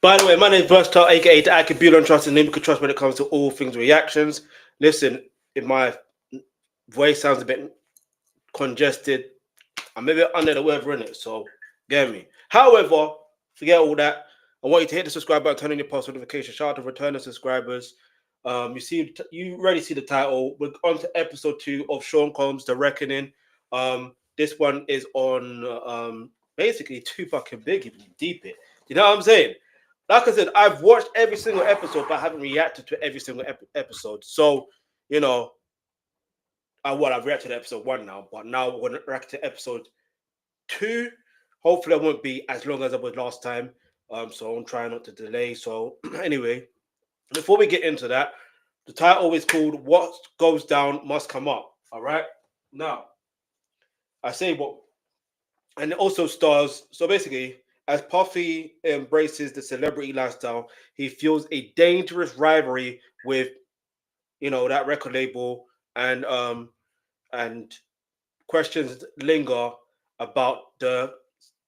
By the way, my name is Versatile, aka the Akabula and Trust, and name you can trust when it comes to all things reactions. Listen, if my voice sounds a bit congested, I'm maybe under the weather in it, so get me. However, forget all that. I want you to hit the subscribe button, turn on your post notifications. Shout out to returning subscribers. You already see the title. We're on to episode 2 of Sean Combs' The Reckoning. This one is on basically Tupac and Biggie. Deep it. You know what I'm saying? Like I said, I've watched every single episode, but I haven't reacted to every single episode. So, you know, I've reacted to episode 1 now, but now we're going to react to episode 2. Hopefully, I won't be as long as I was last time. So I'm trying not to delay. So anyway, before we get into that, the title is called "What Goes Down Must Come Up." All right. Now, I say what, and it also stars. So basically, as Puffy embraces the celebrity lifestyle, he feels a dangerous rivalry with that record label, and questions linger about the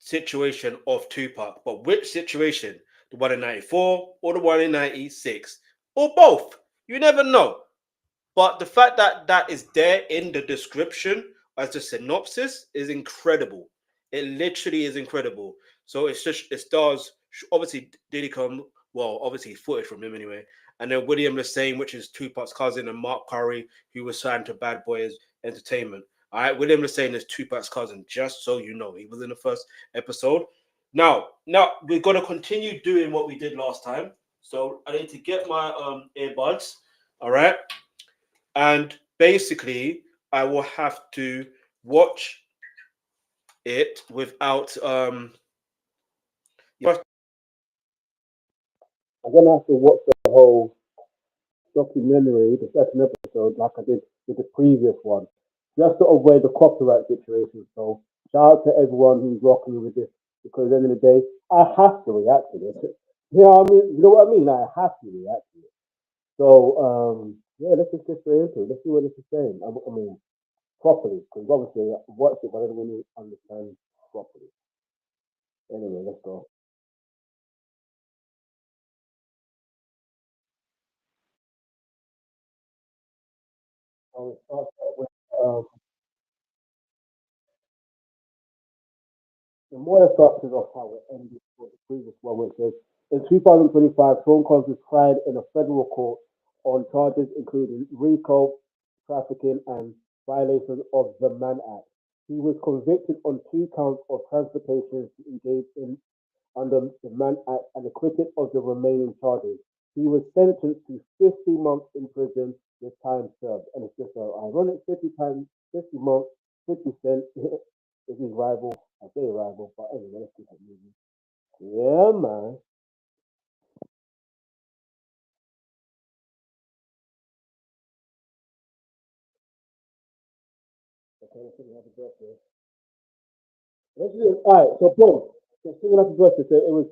situation of Tupac. But which situation? The one in 94 or the one in 96? Or both? You never know. But the fact that that is there in the description as the synopsis is incredible. It literally is incredible. So it stars obviously Diddy come obviously footage from him anyway, and then William Lassane, which is Tupac's cousin, and Mark Curry, who was signed to Bad Boys Entertainment. All right, William Lassane is Tupac's cousin, just so you know. He was in the first episode. Now we're gonna continue doing what we did last time. So I need to get my earbuds. All right, and basically I will have to watch it without I'm gonna have to watch the whole documentary, the second episode, like I did with the previous one, just to avoid the copyright situation. So shout out to everyone who's rocking with this, because at the end of the day, I have to react to this. You know what I mean? You know what I mean? I have to react to it. So yeah, let's just get straight into it. Let's see what this is saying. I mean, properly, because obviously I watched it, but I didn't really understand properly. Anyway, let's go. So it starts out with the more it starts is off how it ended with the previous one, which says in 2025, Sean Combs was tried in a federal court on charges including RICO, trafficking, and violation of the Mann Act. He was convicted on 2 counts of transportation to engage in under the Mann Act and acquitted of the remaining charges. He was sentenced to 50 months in prison with time served. And it's just ironic 50 times, 50 months, 50 cents. This is rival. I say rival, but anyway, let's keep it moving. Yeah, man. Okay, let's sing happy birthday. Let's do it. All right, so boom. Let's sing happy birthday. So it was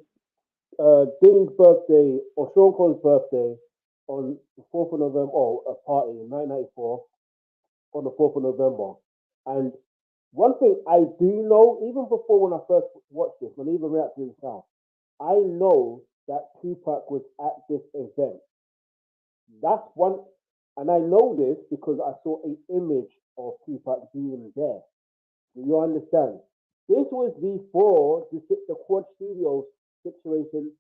Diddy's birthday, or Sean Combs' birthday, on the 4th of November, or a party in 1994, on the 4th of November. And one thing I do know, even before when I first watched this, when I even reacted to this now, I know that Tupac was at this event. That's one, and I know this because I saw an image of Tupac being there. Do you understand? This was before the Quad Studios situation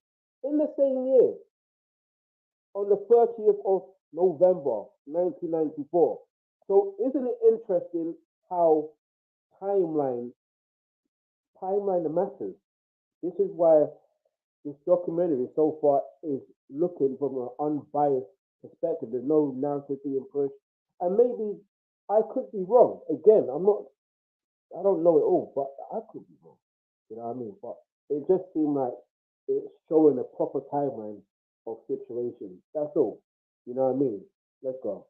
in the same year, on the 30th of November 1994. So isn't it interesting how timeline timeline matters? This is why this documentary so far is looking from an unbiased perspective. There's no narrative being pushed, and maybe I could be wrong. Again, I don't know it all, but I could be wrong. You know what I mean? But it just seemed like it's showing a proper timeline of situations. That's all. You know what I mean? Let's go.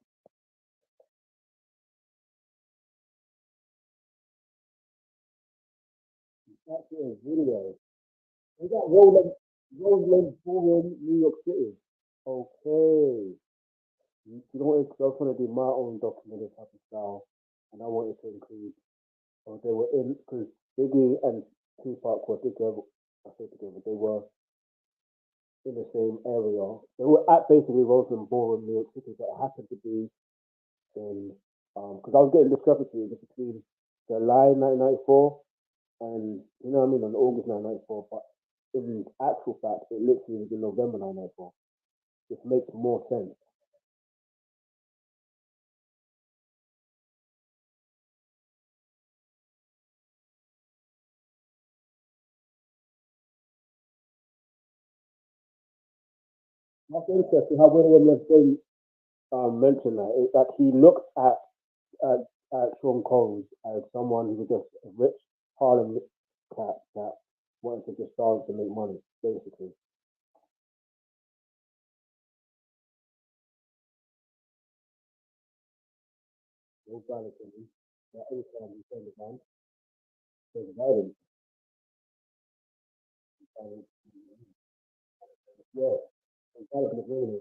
That's a video. We got Roland Forum, New York City. Okay. You know what? I was going to do my own documentary type of style, and I wanted to include, they were in, because Biggie and Tupac were together, I say together, they were in the same area. They were at basically Roseland Ballroom, New York City, but it happened to be in because I was getting discrepancy between July 1994 and you know what I mean on August 1994, but in actual fact it literally was in November 1994, which makes more sense. That's interesting how one of them thing mentioned that is that he looked at, at Sean Combs as someone who was just a rich Harlem cat that wanted to just dance and make money, basically. No violence in him. But anytime he turned around, there's violence. And, yeah, and violence is really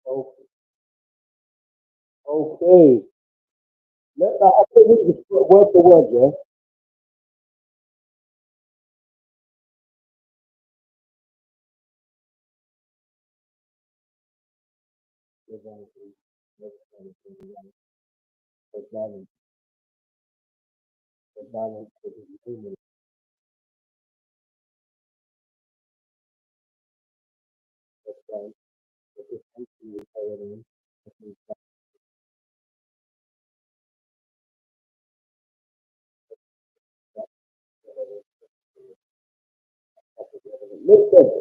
okay. Okay. I think we just word for word, yeah? There's violence. There's violence. There's violence. There's violence. There's violence. There's violence. There's violence. Makes sense.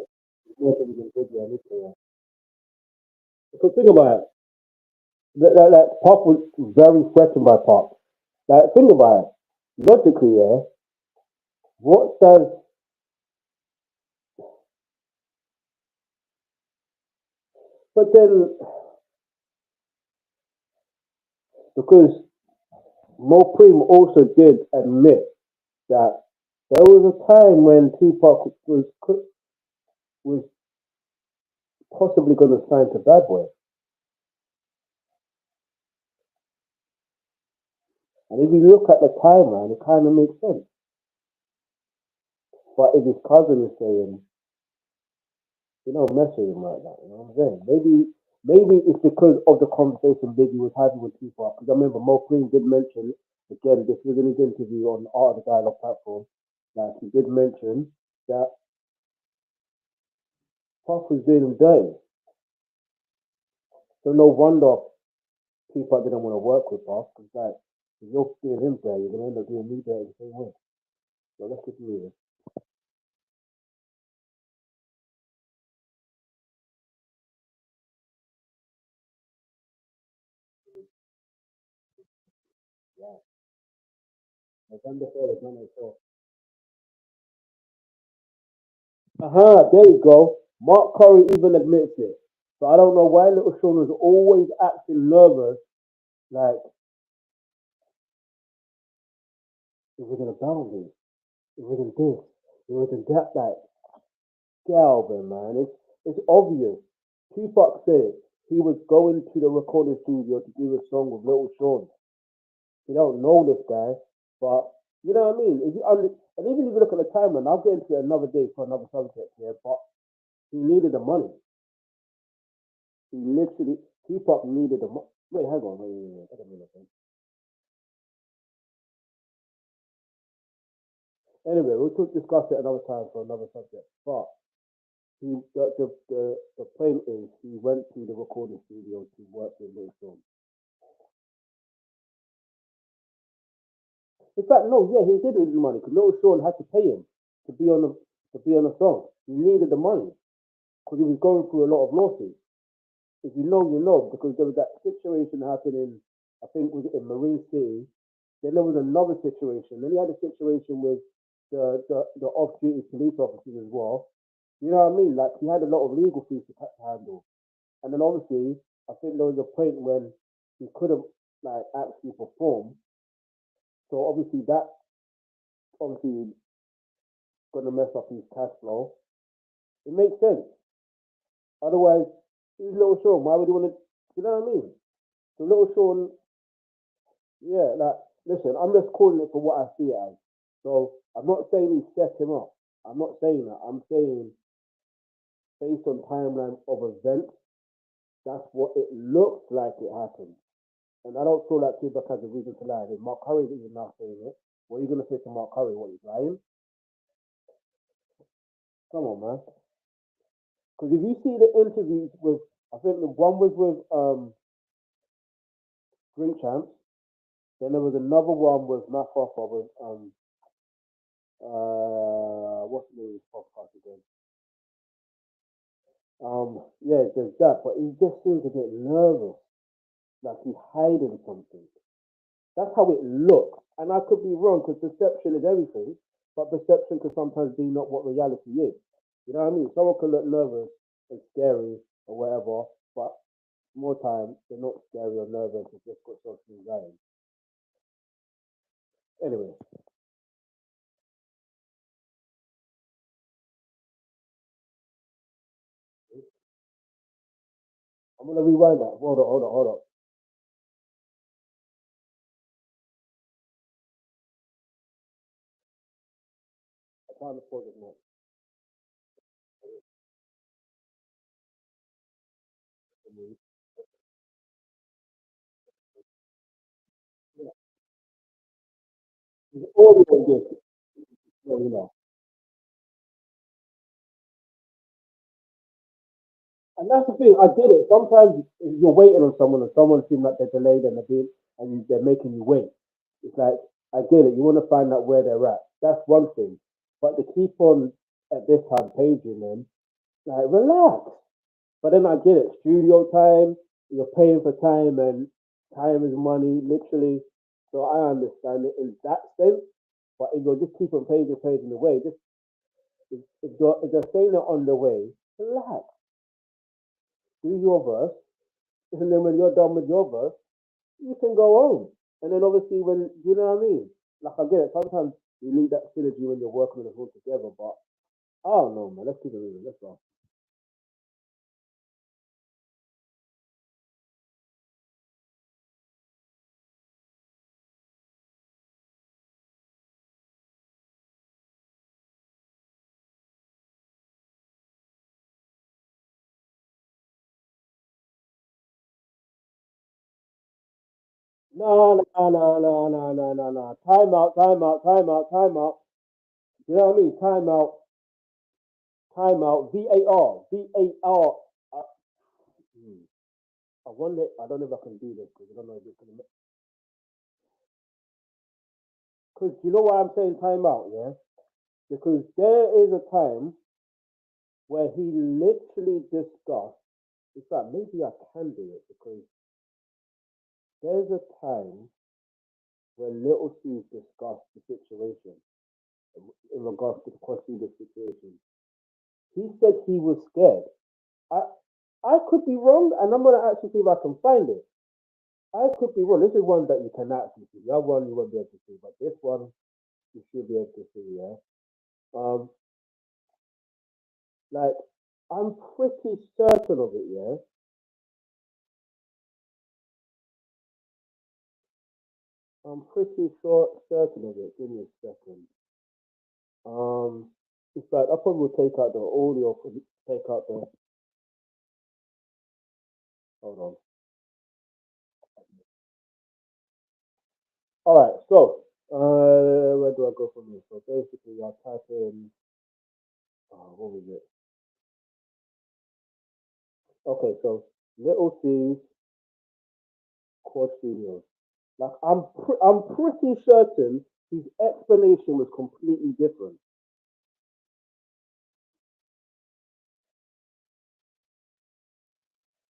More things than good, yeah, makes sense. Because think about it. That Pop was very threatened by Pop. Like, think about it. Logically, yeah, what does. But then, because Mo Preem also did admit that there was a time when Tupac was possibly going to sign to Bad Boy. And if you look at the timeline, it kind of makes sense. But if his cousin is saying, you know, mess with him like that, you know what I'm saying? Maybe it's because of the conversation Biggie was having with Tupac. Because I remember Mo Green did mention, again, this was in his interview on the Art of the Dialogue platform, that he did mention that Puff was doing him dirty. So no wonder Tupac didn't want to work with Puff. Because like, if you're doing him dirty, you're going to end up doing me dirty the same way. So let's keep moving. Yeah. November 3rd, 1994. There you go. Mark Curry even admits it. So I don't know why Little Sean was always acting nervous, like it wasn't a boundary, it wasn't this, it wasn't that. Like Galvin, man, it's obvious. Tupac said he was going to the recording studio to do a song with Little Sean. You don't know this guy, but you know what I mean. If you and even if you look at the timeline, I'll get into it another day for another subject here. But he needed the money. He literally Tupac needed the money. Wait, hang on, wait. Wait a minute. Anyway, we'll discuss it another time for another subject. But the point is, he went to the recording studio to work with Lil Sean. In fact, no, yeah, he did need the money because Lil Sean had to pay him to be on the song. He needed the money because he was going through a lot of lawsuits. If you know, you know, because there was that situation happening. I think was in Marine City. Then there was another situation. Then he had a situation with the off-duty police officers as well. You know what I mean? Like he had a lot of legal fees to handle. And then obviously, I think there was a point when he couldn't like actually perform. So obviously that obviously gonna mess up his cash flow. It makes sense. Otherwise, he's Little Sean. Why would you want to? You know what I mean? So Little Sean, yeah, like listen, I'm just calling it for what I see it as. So I'm not saying he set him up. I'm not saying that. I'm saying based on timeline of events, that's what it looks like it happened. And I don't feel like Tupac has a reason to lie. If Mark Curry is now saying it, what are you gonna say to Mark Curry? What, he's lying? Come on, man. Because if you see the interviews with, I think the one was with Drink Champs. Then there was another one with Matt Hoffa with what's the name of his podcast again? Yeah, there's that, but he just seems a bit nervous, like he's hiding something. That's how it looks, and I could be wrong because perception is everything, but perception can sometimes be not what reality is. You know what I mean? Someone can look nervous and scary or whatever, but more time they're not scary or nervous. It's just got social anxiety. Anyway, I'm gonna rewind that. Hold on. I can't afford it now. Yeah. It's audio this, you know. And that's the thing. I get it. Sometimes if you're waiting on someone, and someone seems like they're delayed and they're making you wait. It's like I get it. You want to find out where they're at. That's one thing. But to keep on at this time paging them, like relax. But then I get it. Studio time. You're paying for time, and time is money, literally. So I understand it in that sense. But if you're just keep on paging the way, just if they're saying it on the way, relax. Do your verse, and then when you're done with your verse, you can go home. And then obviously when you know what I mean? Like I get it, sometimes you need that synergy when you're working with a whole together, but I don't know, man. Let's keep it real. Let's go. No. Time out. You know what I mean? Time out. VAR. Hmm. I wonder. I don't know if I can do this because I don't know if it's gonna. Because you know why I'm saying timeout, yeah? Because there is a time where he literally discussed. In fact, maybe I can do it because there's a time where Little Steve discussed the situation in regards to the question of the situation. He said he was scared. I I could be wrong, and I'm gonna actually see if I can find it. I could be wrong. This is one that you can actually see. The other one you won't be able to see, but this one you should be able to see. Yeah. Um, like I'm pretty certain of it. Yeah. I'm pretty sure certain of it. Give me a second. Um, in fact, I probably will take out the audio. Take out the. Hold on. All right. So, where do I go from here? So basically, I'll type in. What was it? Okay. So Little C's Quad Studios. Like I'm pretty certain his explanation was completely different.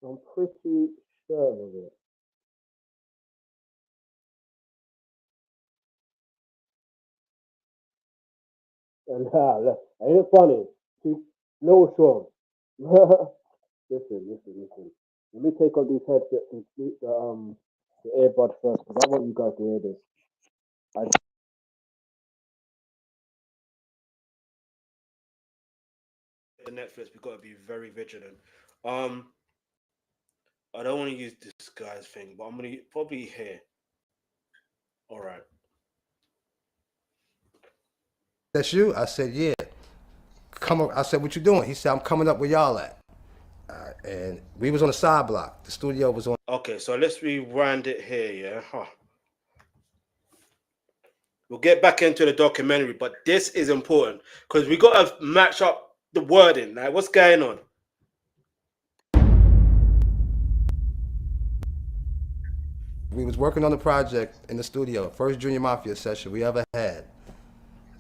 I'm pretty sure of it. And ain't it funny? See, no Sean. Listen. Let me take off these headsets and speak the earbud first because I want you guys to hear this. I The Netflix, we've got to be very vigilant. I don't want to use this guy's thing, but I'm gonna probably here. All right. That's you? I said, yeah. I said, what you doing? He said, I'm coming up where y'all at. And we was on the side block. The studio was on. Okay, so let's rewind it here, yeah. We'll get back into the documentary, but this is important because we got to match up the wording. Like, what's going on? We was working on the project in the studio, first Junior Mafia session we ever had.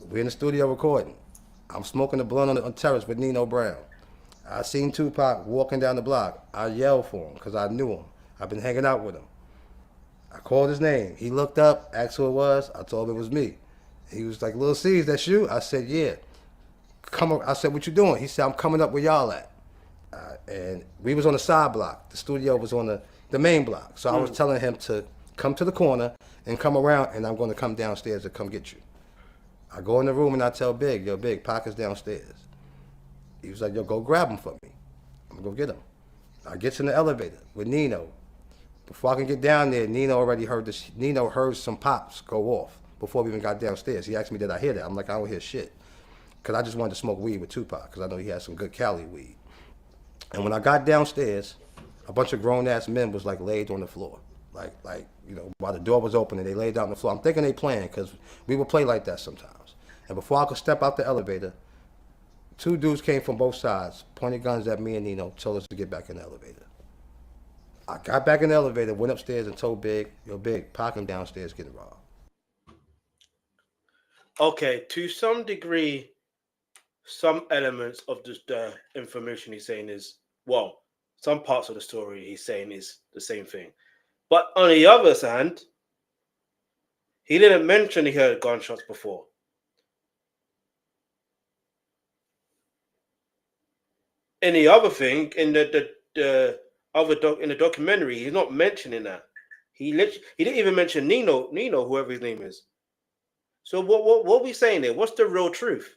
We in the studio recording. I'm smoking a blunt on the terrace with Nino Brown. I seen Tupac walking down the block. I yelled for him because I knew him. I've been hanging out with him. I called his name. He looked up, asked who it was. I told him it was me. He was like, Lil C's, that's you? I said, yeah. I said, what you doing? He said, I'm coming up where y'all at. And we was on the side block. The studio was on the main block. So I was telling him to come to the corner and come around, and I'm going to come downstairs to come get you. I go in the room and I tell Big, yo, Big, Pac is downstairs. He was like, yo, go grab him for me. I'm going to go get him. I get in the elevator with Nino. Before I can get down there, Nino heard some pops go off before we even got downstairs. He asked me, did I hear that? I'm like, I don't hear shit. Because I just wanted to smoke weed with Tupac, because I know he had some good Cali weed. And when I got downstairs, a bunch of grown-ass men was like laid on the floor. Like, while the door was open and they laid out on the floor. I'm thinking they playing, because we would play like that sometimes. And before I could step out the elevator, two dudes came from both sides, pointed guns at me and Nino, told us to get back in the elevator. I got back in the elevator, went upstairs and told Big, yo, Big, Pac him downstairs getting robbed. Okay, to some degree, some elements of the information he's saying is, well, some parts of the story he's saying is the same thing. But on the other hand, he didn't mention he heard gunshots before. And the other thing, in the documentary, he's not mentioning that. He didn't even mention Nino, whoever his name is. So what are we saying there? What's the real truth?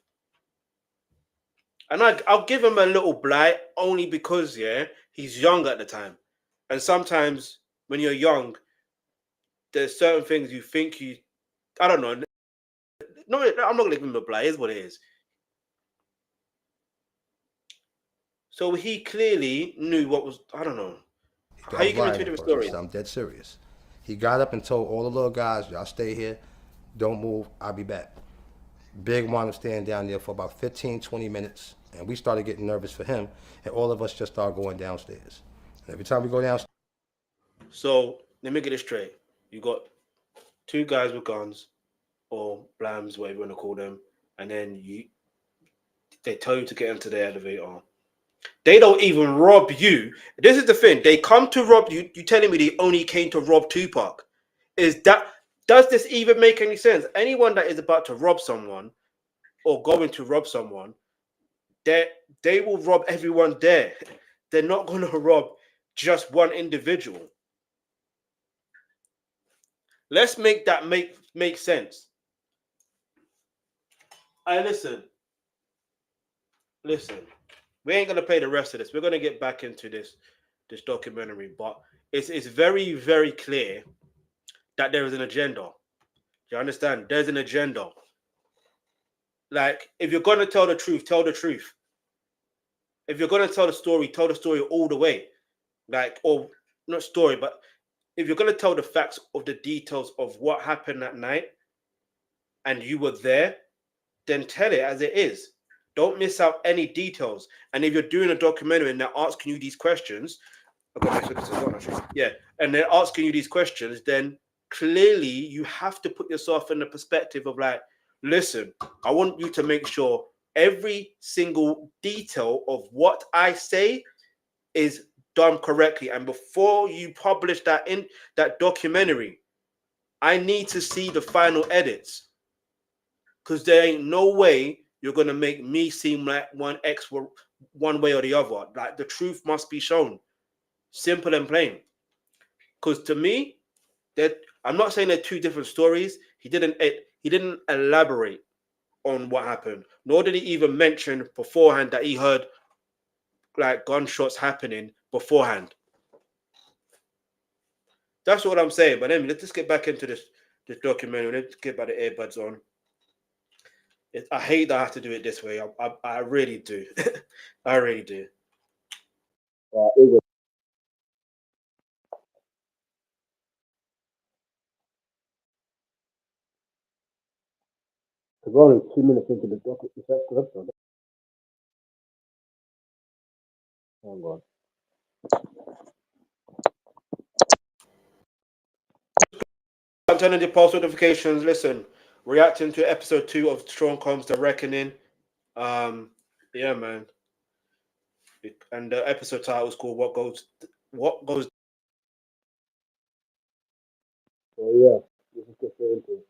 And I'll give him a little blight only because, yeah, he's young at the time. And sometimes when you're young, there's certain things you think I don't know. No, I'm not going to give him a blight. It's what it is. So he clearly knew what was, I don't know. How you giving two different stories? I'm dead serious. He got up and told all the little guys, y'all stay here, don't move, I'll be back. Big wound up staying down there for about 15, 20 minutes, and we started getting nervous for him, and all of us just started going downstairs. And every time we go downstairs. So, let me get it straight. You got two guys with guns, or blams, whatever you want to call them, and then they tell you to get into the elevator. They don't even rob you. This is the thing. They come to rob you. You telling me they only came to rob Tupac? Does this even make any sense? Anyone that is about to rob someone or going to rob someone, they will rob everyone there. They're not going to rob just one individual. Let's make that make sense. Listen. We ain't gonna play the rest of this. We're gonna get back into this documentary, but it's very, very clear that there is an agenda. Do you understand? There's an agenda. Like, if you're gonna tell the truth, tell the truth. If you're gonna tell the story all the way. Like, or not story, but if you're gonna tell the facts of the details of what happened that night, and you were there, then tell it as it is. Don't miss out any details. And if you're doing a documentary and they're asking you these questions, and they're asking you these questions, then clearly you have to put yourself in the perspective of like, listen, I want you to make sure every single detail of what I say is done correctly. And before you publish that in that documentary, I need to see the final edits, because there ain't no way you're going to make me seem like one way or the other. Like, the truth must be shown. Simple and plain. Because to me, I'm not saying they're two different stories. He didn't elaborate on what happened, nor did he even mention beforehand that he heard like gunshots happening beforehand. That's what I'm saying. But anyway, let's just get back into this documentary. Let's get back the earbuds on. I hate that I have to do it this way. I really do. I really do. It was, we're only 2 minutes into the episode. Hang on. I'm turning the post notifications. Listen, reacting to episode 2 of Sean Combs' The Reckoning. Yeah, man. And the episode title is called What Goes. So yeah, this is just into it.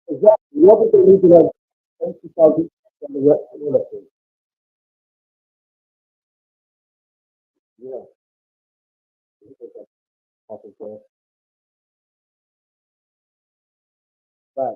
Exactly. You obviously need to have 20,000 on the election. Yeah. Awesome, sir. Right.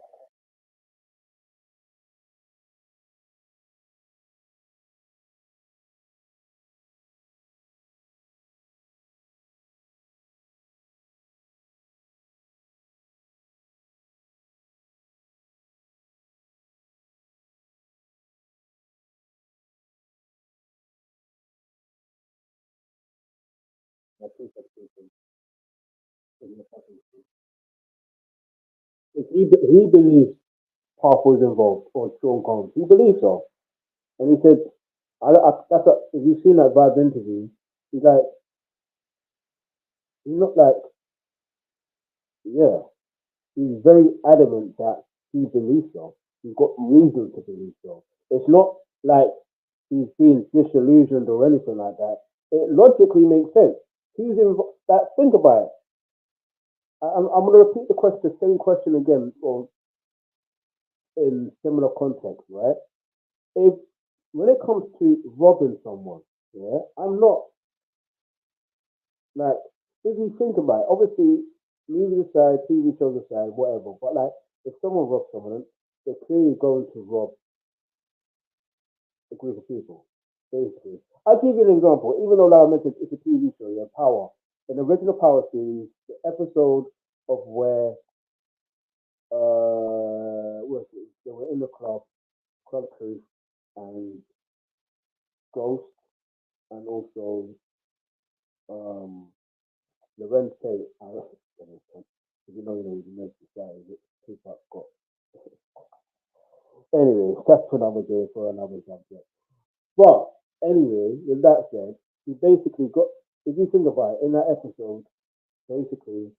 I think that's it. If he believes Puff was involved or Sean Combs, he believes so. And he said, if you've seen that Vibe interview, he's like, he's not like, yeah, he's very adamant that he believes so. He's got reason to believe so. It's not like he's being disillusioned or anything like that. It logically makes sense. He's involved. That think about it. I'm going to repeat the same question again, or in similar context, right? If when it comes to robbing someone, yeah, I'm not like if you think about it, obviously movies aside, TV shows aside, whatever, but like if someone robs someone, they're clearly going to rob a group of people. Basically. I'll give you an example. Even though like I mentioned it's a TV show, yeah, Power. In the original Power series, the episode of where they were in the club crew and Ghost and also um Lorenz Tate, you know, the guy that Tupac got. Anyway, that's for another day for another subject. But anyway, with that said, he basically got. If you think about it, in that episode, basically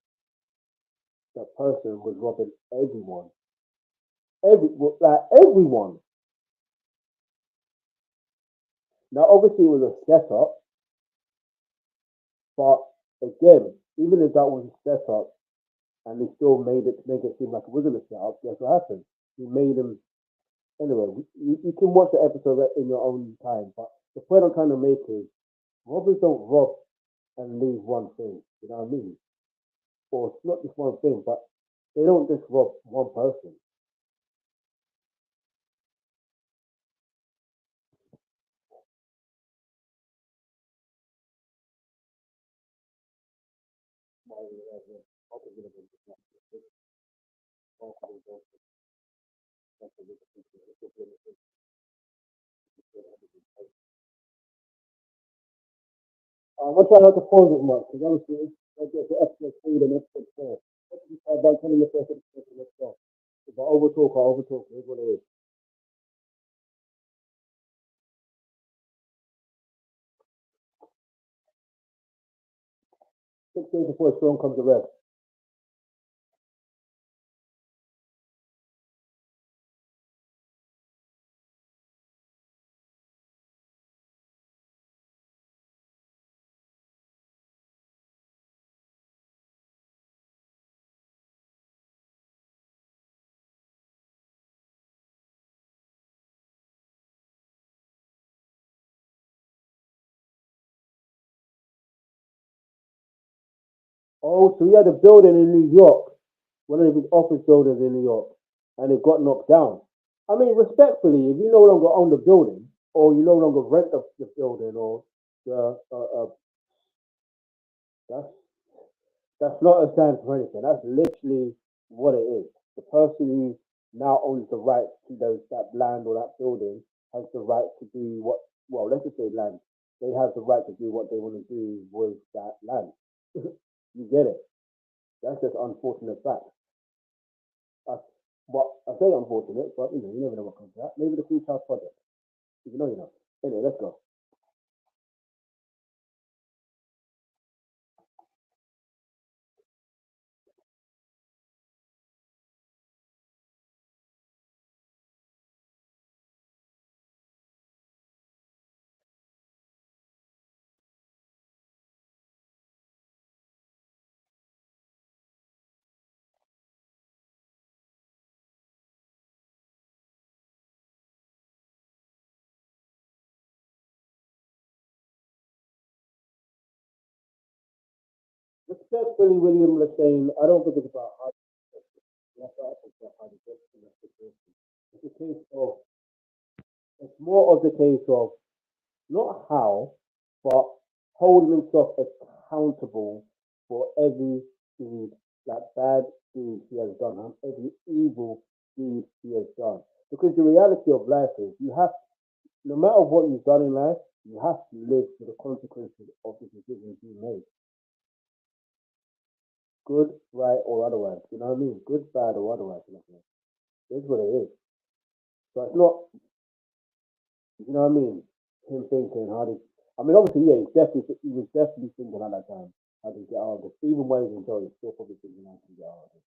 that person was robbing everyone, everyone. Now, obviously, it was a setup, but again, even if that was a setup, and they still made it to make it seem like it wasn't a setup, guess what happened? He made him anyway. You can watch the episode in your own time, but the point I'm trying to make is robbers don't rob and leave one thing. You know what I mean? Or it's not just one thing, but they don't just rob one person. I'm try not to pause it much because obviously I get the episode 3 and episode 4. By telling the first episode of the show. If I overtalk, I overtalk. Here's what it is. 6 days before Storm comes to rest. Oh, so he had a building in New York, one of his office buildings in New York, and it got knocked down. I mean, respectfully, if you no longer own the building, or you no longer rent the building, or that's that's not a stand for anything. That's literally what it is. The person who now owns the right to that land or that building has the right to do what. Well, let's just say land. They have the right to do what they want to do with that land. You get it? That's just unfortunate fact. Uh, but I say unfortunate, but you never know what comes to that. Maybe the Future House Project. You know, you know. Anyway, let's go. Respectfully, William Lachane, I don't think it's about how that's what I think about how to get to that situation. It's a case of it's more of the case of not how, but holding himself accountable for every deed, that bad deed he has done, and every evil deed he has done. Because the reality of life is you have, no matter what you've done in life, you have to live with the consequences of the decisions you make. Good, right, or otherwise. You know what I mean? Good, bad, or otherwise. You know, it's what it is. So it's not, you know what I mean? Him thinking how did, I mean, obviously, yeah, he was definitely thinking at that time how to get out of this. Even when he's in jail, he's still probably thinking how to get out of this.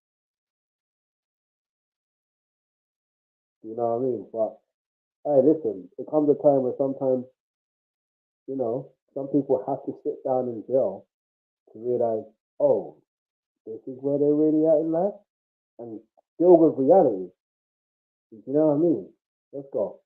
You know what I mean? But hey, listen, it comes a time where sometimes, some people have to sit down in jail to realize, oh, this is where they're really at in life, and deal with reality. You know what I mean? Let's go.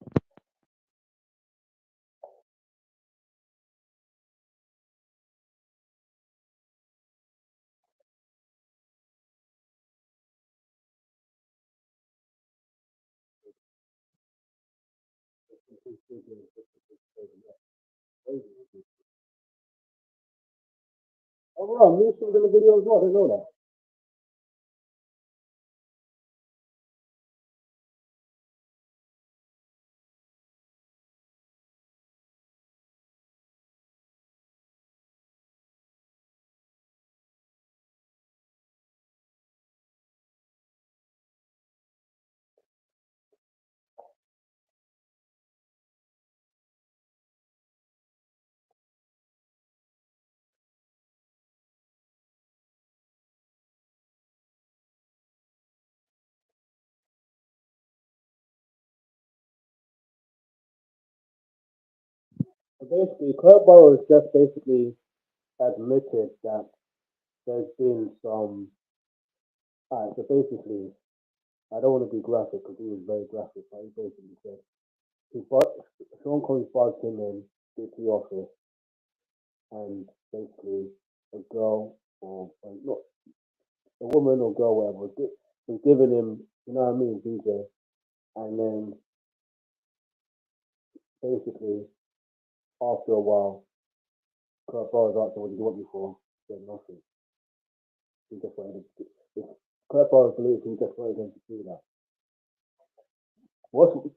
Oh, wow, me was in the video as well. I didn't know that. So basically, Kurt Burrows just basically admitted that there's been some. Alright, so basically, I don't want to be graphic because he was very graphic, but he basically said he bought Sean Connery buzzed him in to the office, and basically a girl or not a woman or girl whatever was giving him, you know what I mean, DJ, and then basically after a while, Kurt Burrows asked him, "What did you want me for?" He said nothing. He just wanted to. Kurt Burrows believes he just wanted him to do that.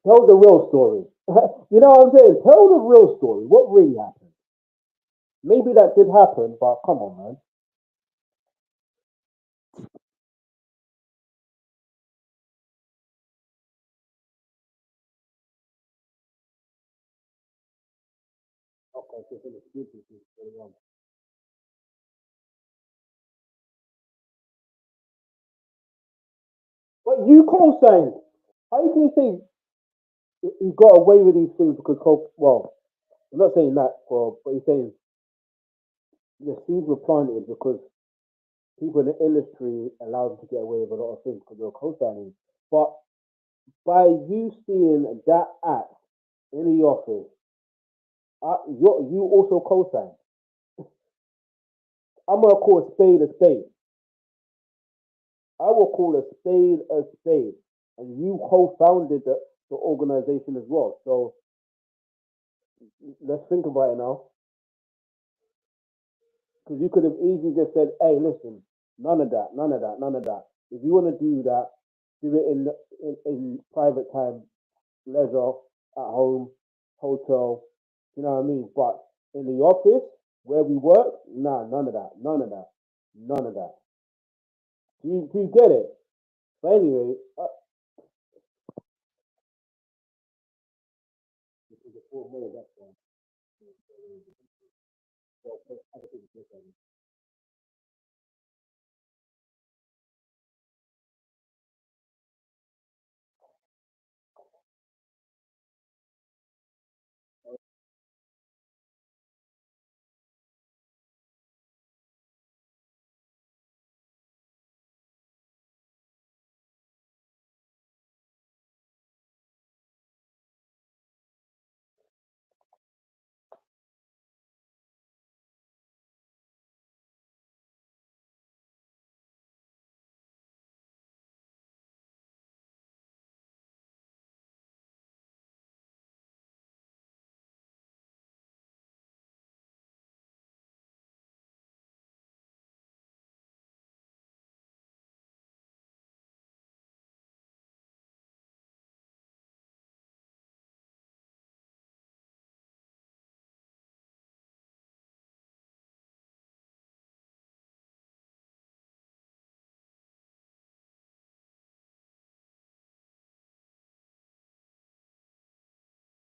Tell the real story. You know what I'm saying? Tell the real story. What really happened? Maybe that did happen, but come on, man. Okay, so the excuses is going on. But you co-signed. How you can say he got away with these things because well, I'm not saying that but he's saying the seeds were planted because people in the industry allowed them to get away with a lot of things because they were co-signing. But by you seeing that act in the office, you also co-signed. I'm gonna call a spade a spade. I will call a spade, and you co-founded the organization as well. So let's think about it now, because you could have easily just said, "Hey, listen, none of that, none of that, none of that. If you want to do that, do it in private time, leisure, at home, hotel. You know what I mean? But in the office where we work, nah, none of that, none of that, none of that. Do you get it? But anyway,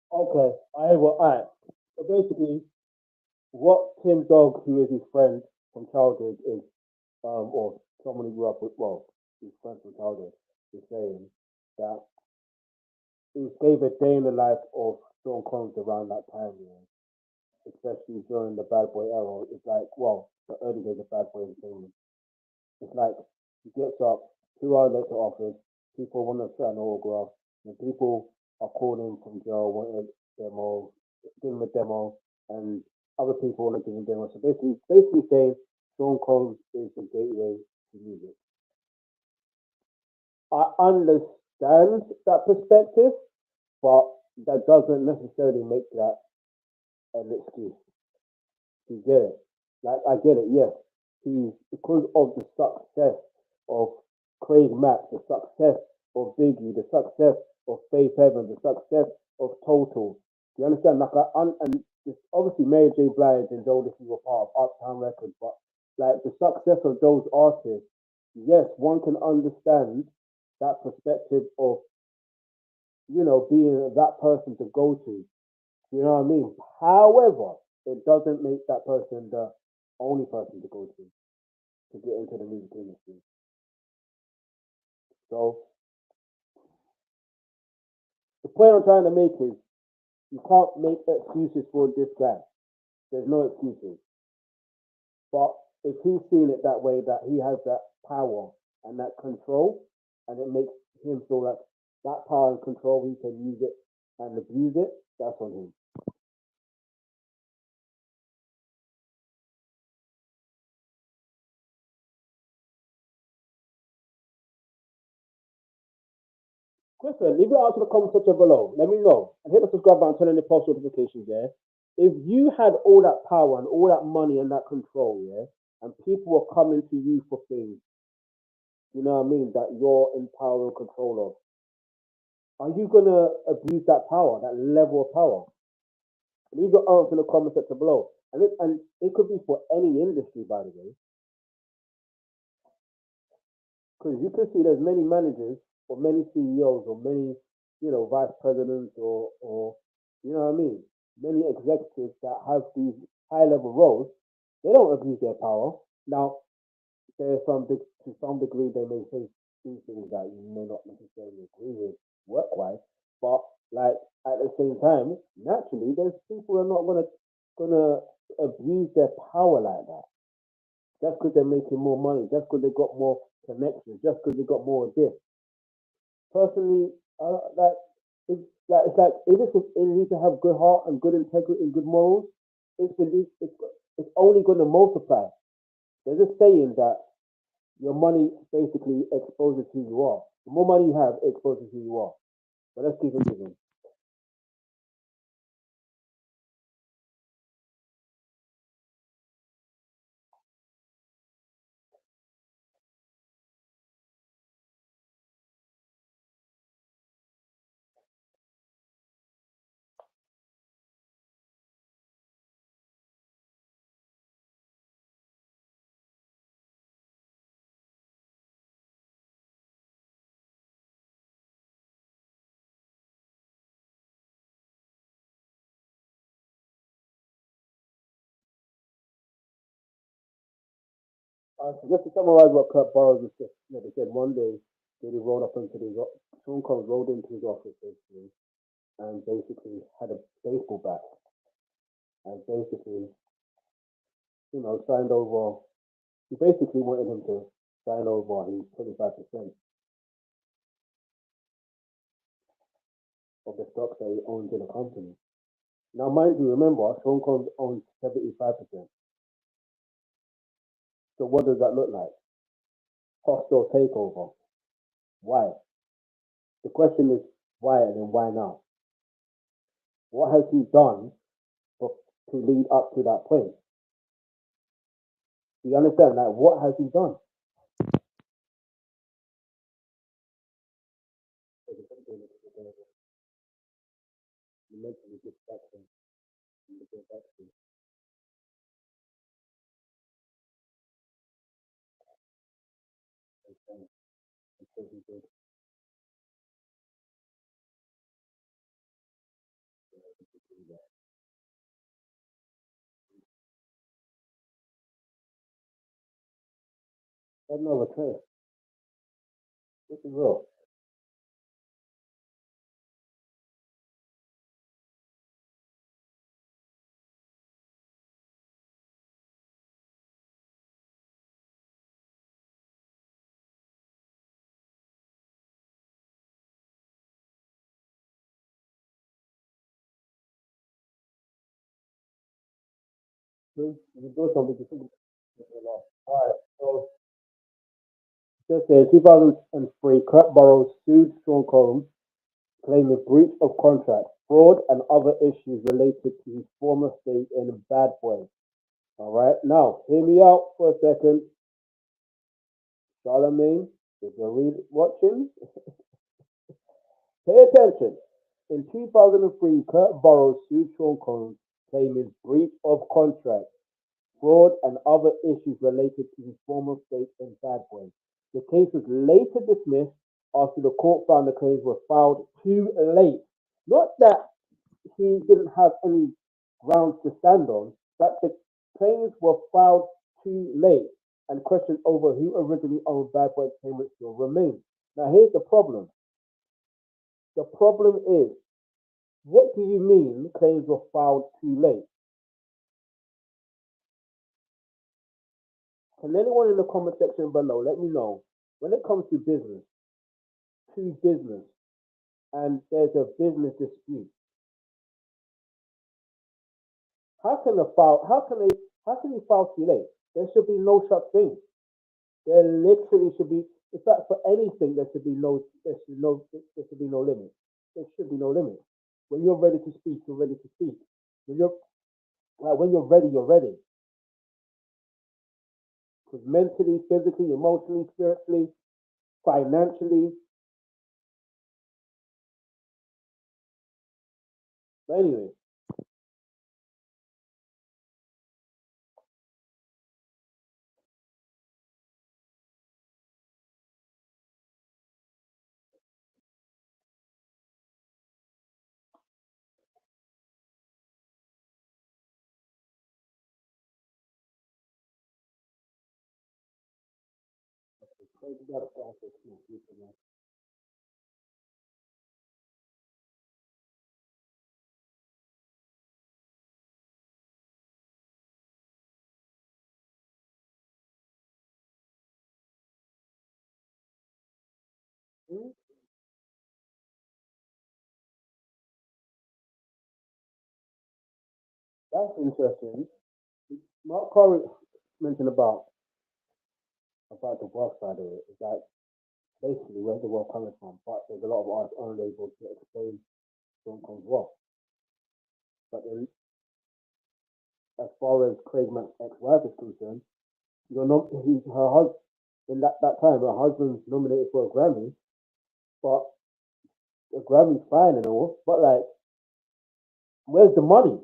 okay, all right. So basically, what Tim Dog, who is his friend from childhood, is or someone he grew up with, well, his friend from childhood, is saying that he gave a day in the life of Sean Combs around that time, especially during the Bad Boy era. It's like, well, the early days of Bad Boy Entertainment. It's like he gets up 2 hours later office, people want to sign an autograph, and people are calling from jail, wanting a demo, give him a demo, and other people want to give him a demo. So basically saying Sean Combs is the gateway to music. I understand that perspective, but that doesn't necessarily make that an excuse. You get it? Like I get it. Yes, he's because of the success of Craig Mack, the success of Biggie, the success of Faith Evans, the success of Total. Do you understand? Like and obviously Mary J. Blige and Jodeci were part of Uptown Records, but like the success of those artists, yes, one can understand that perspective of being that person to go to. You know what I mean? However, it doesn't make that person the only person to go to get into the music industry. So the point I'm trying to make is you can't make excuses for this guy. There's no excuses. But if he's seen it that way, that he has that power and that control, and it makes him feel like that power and control, he can use it and abuse it, that's on him. Question, leave it out to the comment section below. Let me know. And hit the subscribe button, turn on the post notifications, yeah? If you had all that power and all that money and that control, yeah, and people were coming to you for things, you know what I mean, that you're in power and control of, are you going to abuse that power, that level of power? Leave your answer in the comment section below. And it could be for any industry, by the way. Because you can see there's many managers or many CEOs or many, vice presidents or you know what I mean, many executives that have these high level roles. They don't abuse their power. Now, there's to some degree they may say things that you may not necessarily agree with work wise, but like at the same time, naturally, there's people who are not gonna abuse their power like that just because they're making more money, just because they got more connections, just because they got more of this. Personally, it's like if it needs to have good heart and good integrity and good morals, it's only going to multiply. There's a saying that your money basically exposes who you are. The more money you have, it exposes who you are. But let's keep it moving. So just to summarize what Kurt Burrows was just, they said one day Diddy rolled up into his Sean Combs rolled into his office basically and basically had a baseball bat and basically, signed over. He basically wanted him to sign over his 25% of the stocks that he owns in the company. Now, mind you, remember, Sean Combs owns 75%. So what does that look like? Hostile takeover. Why? The question is why and then why now? What has he done to lead up to that point? Do you understand? Like, what has he done? That's not a trace. This is real. You do something to think. All right. So just in 2003, Kurt Burrows sued Sean Combs, claiming breach of contract, fraud, and other issues related to his former stake in Bad Boy. All right. Now, hear me out for a second. Charlemagne, if you're watching, pay attention. In 2003, Kurt Burrows sued Sean Combs, claiming breach of contract, fraud, and other issues related to his former stake in Bad Boy. The case was later dismissed after the court found the claims were filed too late. Not that he didn't have any grounds to stand on, but the claims were filed too late and questions over who originally owned Bad Boy Entertainment still remain. Now, here's the problem. The problem is, what do you mean claims were filed too late? Can anyone in the comment section below let me know when it comes to business, and there's a business dispute? How can you file too late? There should be no such thing. There literally should be. In fact, for anything, there should be no limit. There should be no limit. When you're ready to speak, you're ready to speak. When you're ready, you're ready. Because mentally, physically, emotionally, spiritually, financially. But anyway, you gotta process things, man. Hmm? That's interesting. Mark Corey mentioned about about the work side of it. Is that basically where's the work coming from? But there's a lot of artists unable to explain Sean Combs' work. But then, as far as Craig Mack's ex-wife is concerned, her husband in that time, her husband's nominated for a Grammy, but the Grammy's fine and all, but like, where's the money?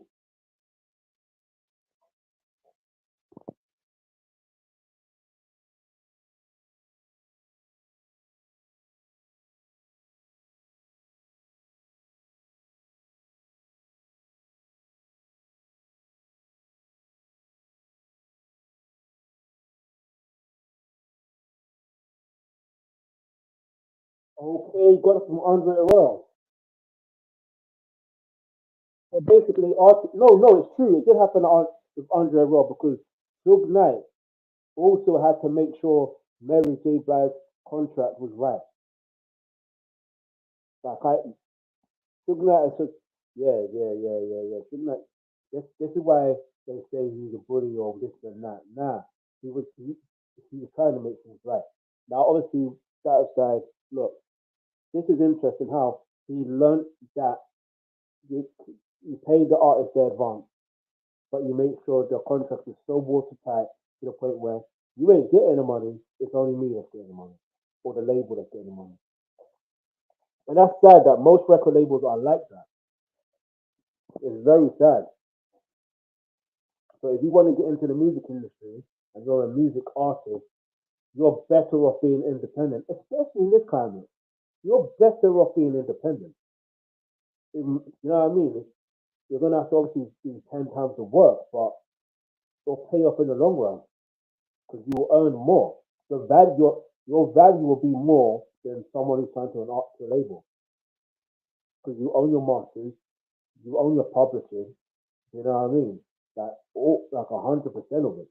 Okay, got it from Andre Royal. So basically, no, it's true. It did happen with Andre Royal because Suge Knight also had to make sure Mary J. Blige's contract was right. Like Suge Knight is just, yeah. Suge Knight, this is why they say he's a bully or this and that. Nah, he was trying to make things right. Now, obviously, that aside, look, this is interesting how he learned that you, you pay the artist their advance, but you make sure the contract is so watertight to the point where you ain't getting the money, it's only me that's getting the money, or the label that's getting the money. And that's sad that most record labels are like that. It's very sad. So if you want to get into the music industry and you're a music artist, you're better off being independent, especially in this climate. You're better off being independent. You know what I mean? You're gonna have to obviously do 10 times the work, but it'll pay off in the long run because you will earn more. The value, your value will be more than someone who's trying to an art to a label because you own your masters, you own your publishing. You know what I mean? Like 100% of it.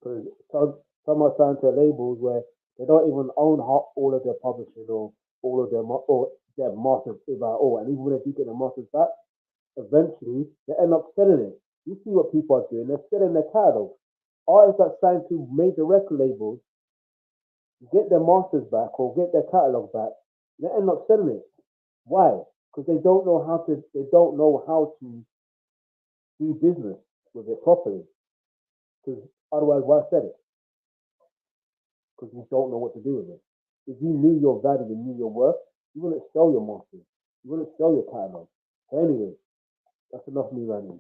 Because some are signed to labels where they don't even own all of their publishing or all of their masters about all. And even when they do get their masters back, eventually they end up selling it. You see what people are doing? They're selling their catalog. Artists that sign to major record labels get their masters back or get their catalog back, they end up selling it. Why? Because they don't know how to. They don't know how to do business with it properly. Because otherwise, why sell it? Because you don't know what to do with it. If you knew your value and knew your worth, you wouldn't sell your masters. You wouldn't sell your catalog. So anyway, that's enough of me ranting.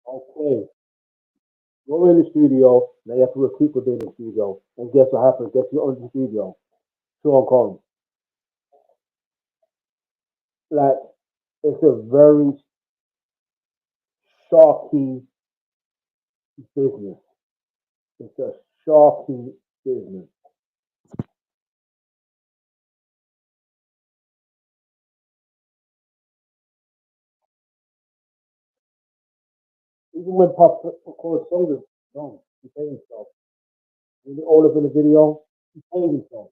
Okay, you're in the studio, now you have to recruit for being in the studio. And guess what happens? Guess you're on the studio. Sean Combs. Like, it's a very sharky business. It's a sharky business. Even when Pop records songs, he paid himself. All up in the video, he paid himself.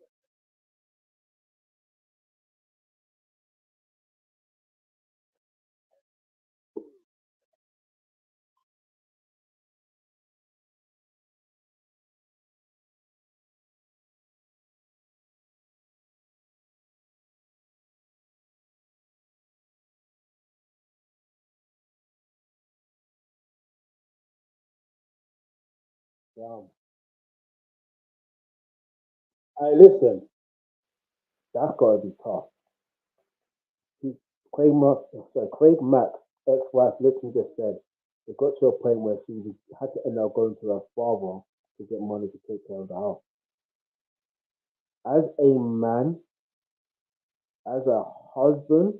Damn. Hey, listen, that's gotta be tough. He, Craig Mack's ex-wife literally just said it got to a point where had to end up going to her father to get money to take care of the house. As a man, as a husband,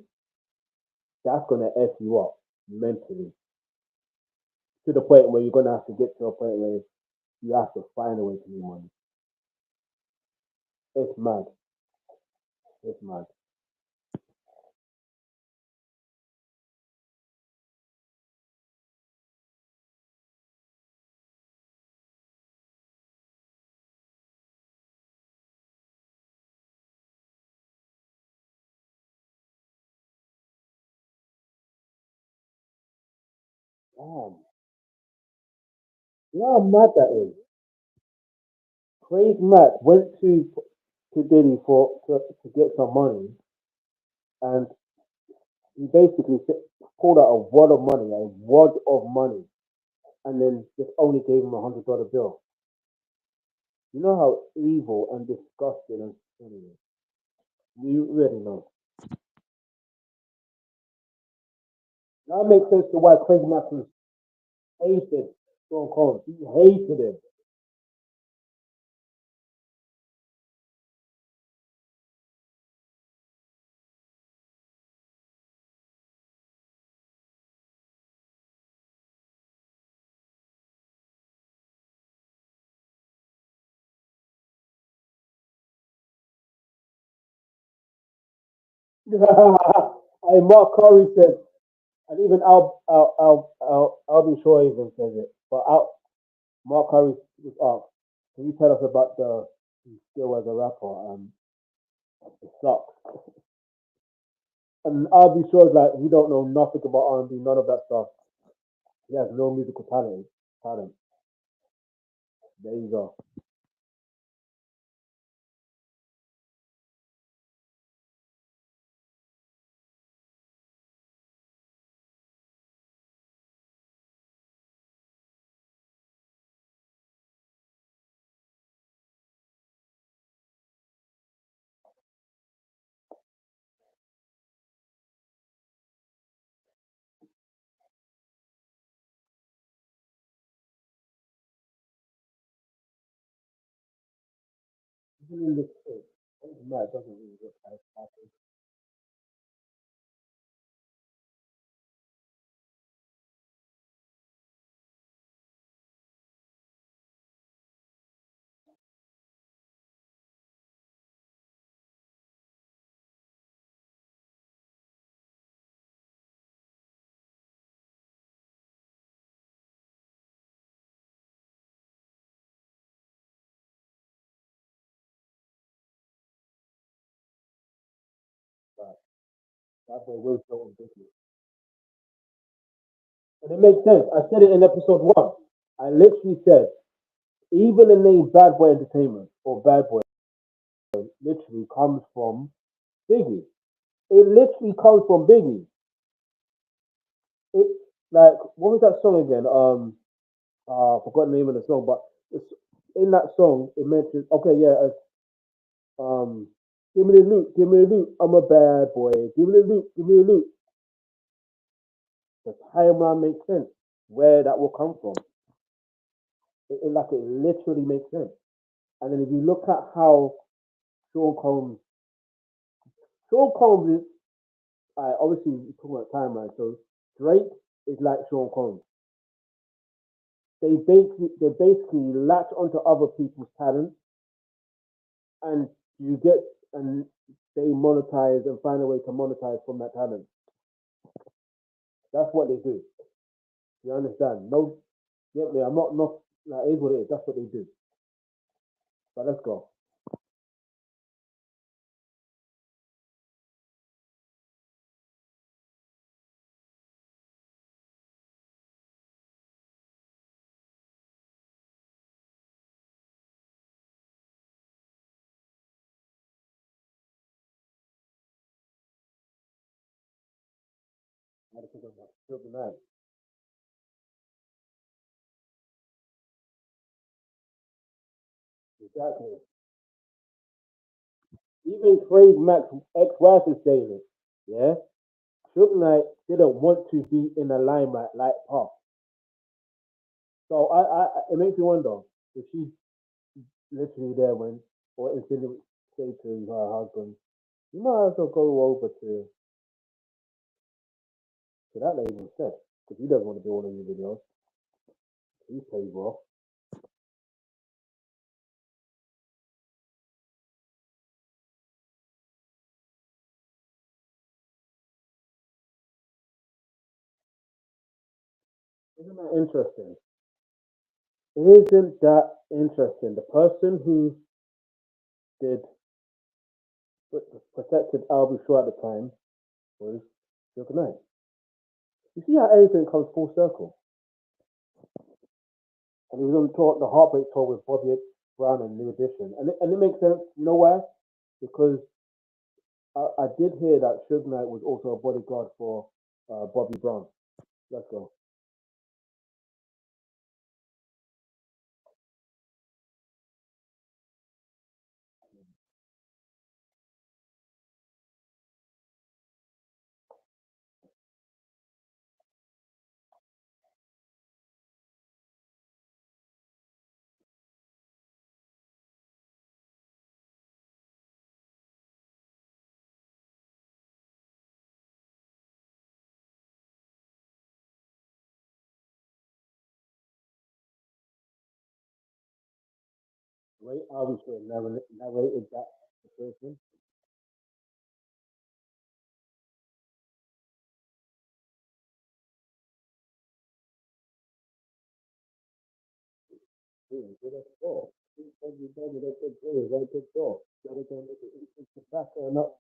that's gonna f you up mentally to the point where you're gonna have to get to a point where you have to find a way to make money. It's mad. It's mad. Damn. You know how mad that is? Craig Mack went to Diddy to get some money, and he basically pulled out a wad of money, and then just only gave him $100 bill. You know how evil and disgusting and anyway. You really know. Now it makes sense to why Craig Mack was hated Sean Combs. He hated him. Hey, Mark Curry said, and even I'll be sure even says it. But Mark Curry was asked, "Can you tell us about the skill as a rapper?" It sucks. And I'll be sure like he don't know nothing about R&B, none of that stuff. He has no musical talent. Talent. There you go. Even in this case, Matt doesn't really look as happy. But that boy will show on business. And it makes sense. I said it in episode 1. I literally said, even the name Bad Boy Entertainment or Bad Boy literally comes from Biggie. It literally comes from Biggie. It like what was that song again? I forgot the name of the song, but it's, in that song it mentions okay, yeah, give me the loot, give me the loot. I'm a bad boy. Give me the loot, give me the loot. The timeline makes sense where that will come from. It literally makes sense. And then if you look at how Sean Combs, Sean Combs is obviously you're talking about timeline. So Drake is like Sean Combs. They basically latch onto other people's talent, and you get and they monetize and find a way to monetize from that talent. That's what they do. You understand? No, get me. I'm not like it is what it is. That's what they do. But let's go. Exactly. Even Craig Mack's ex-wife is saying it. Yeah, Suge Knight didn't want to be in the limelight like Puff. So it makes me wonder if she's literally there when, or instead of say to her husband, you might as well go over to that lady instead, because he doesn't want to do all of your videos. He's paid well. Isn't that interesting? Isn't that interesting? The person who did protected Albie Shaw at the time was Suge Knight. You see how everything comes full circle. and he was on tour, the Heartbreak tour with Bobby Brown and New Edition, and it makes sense. You know why? Because I did hear that Suge Knight was also a bodyguard for Bobby Brown. Let's go. Ray obviously narrated that situation. Yeah, so that's all. You told me that good goal is right good goal. The other time, it's the back or not.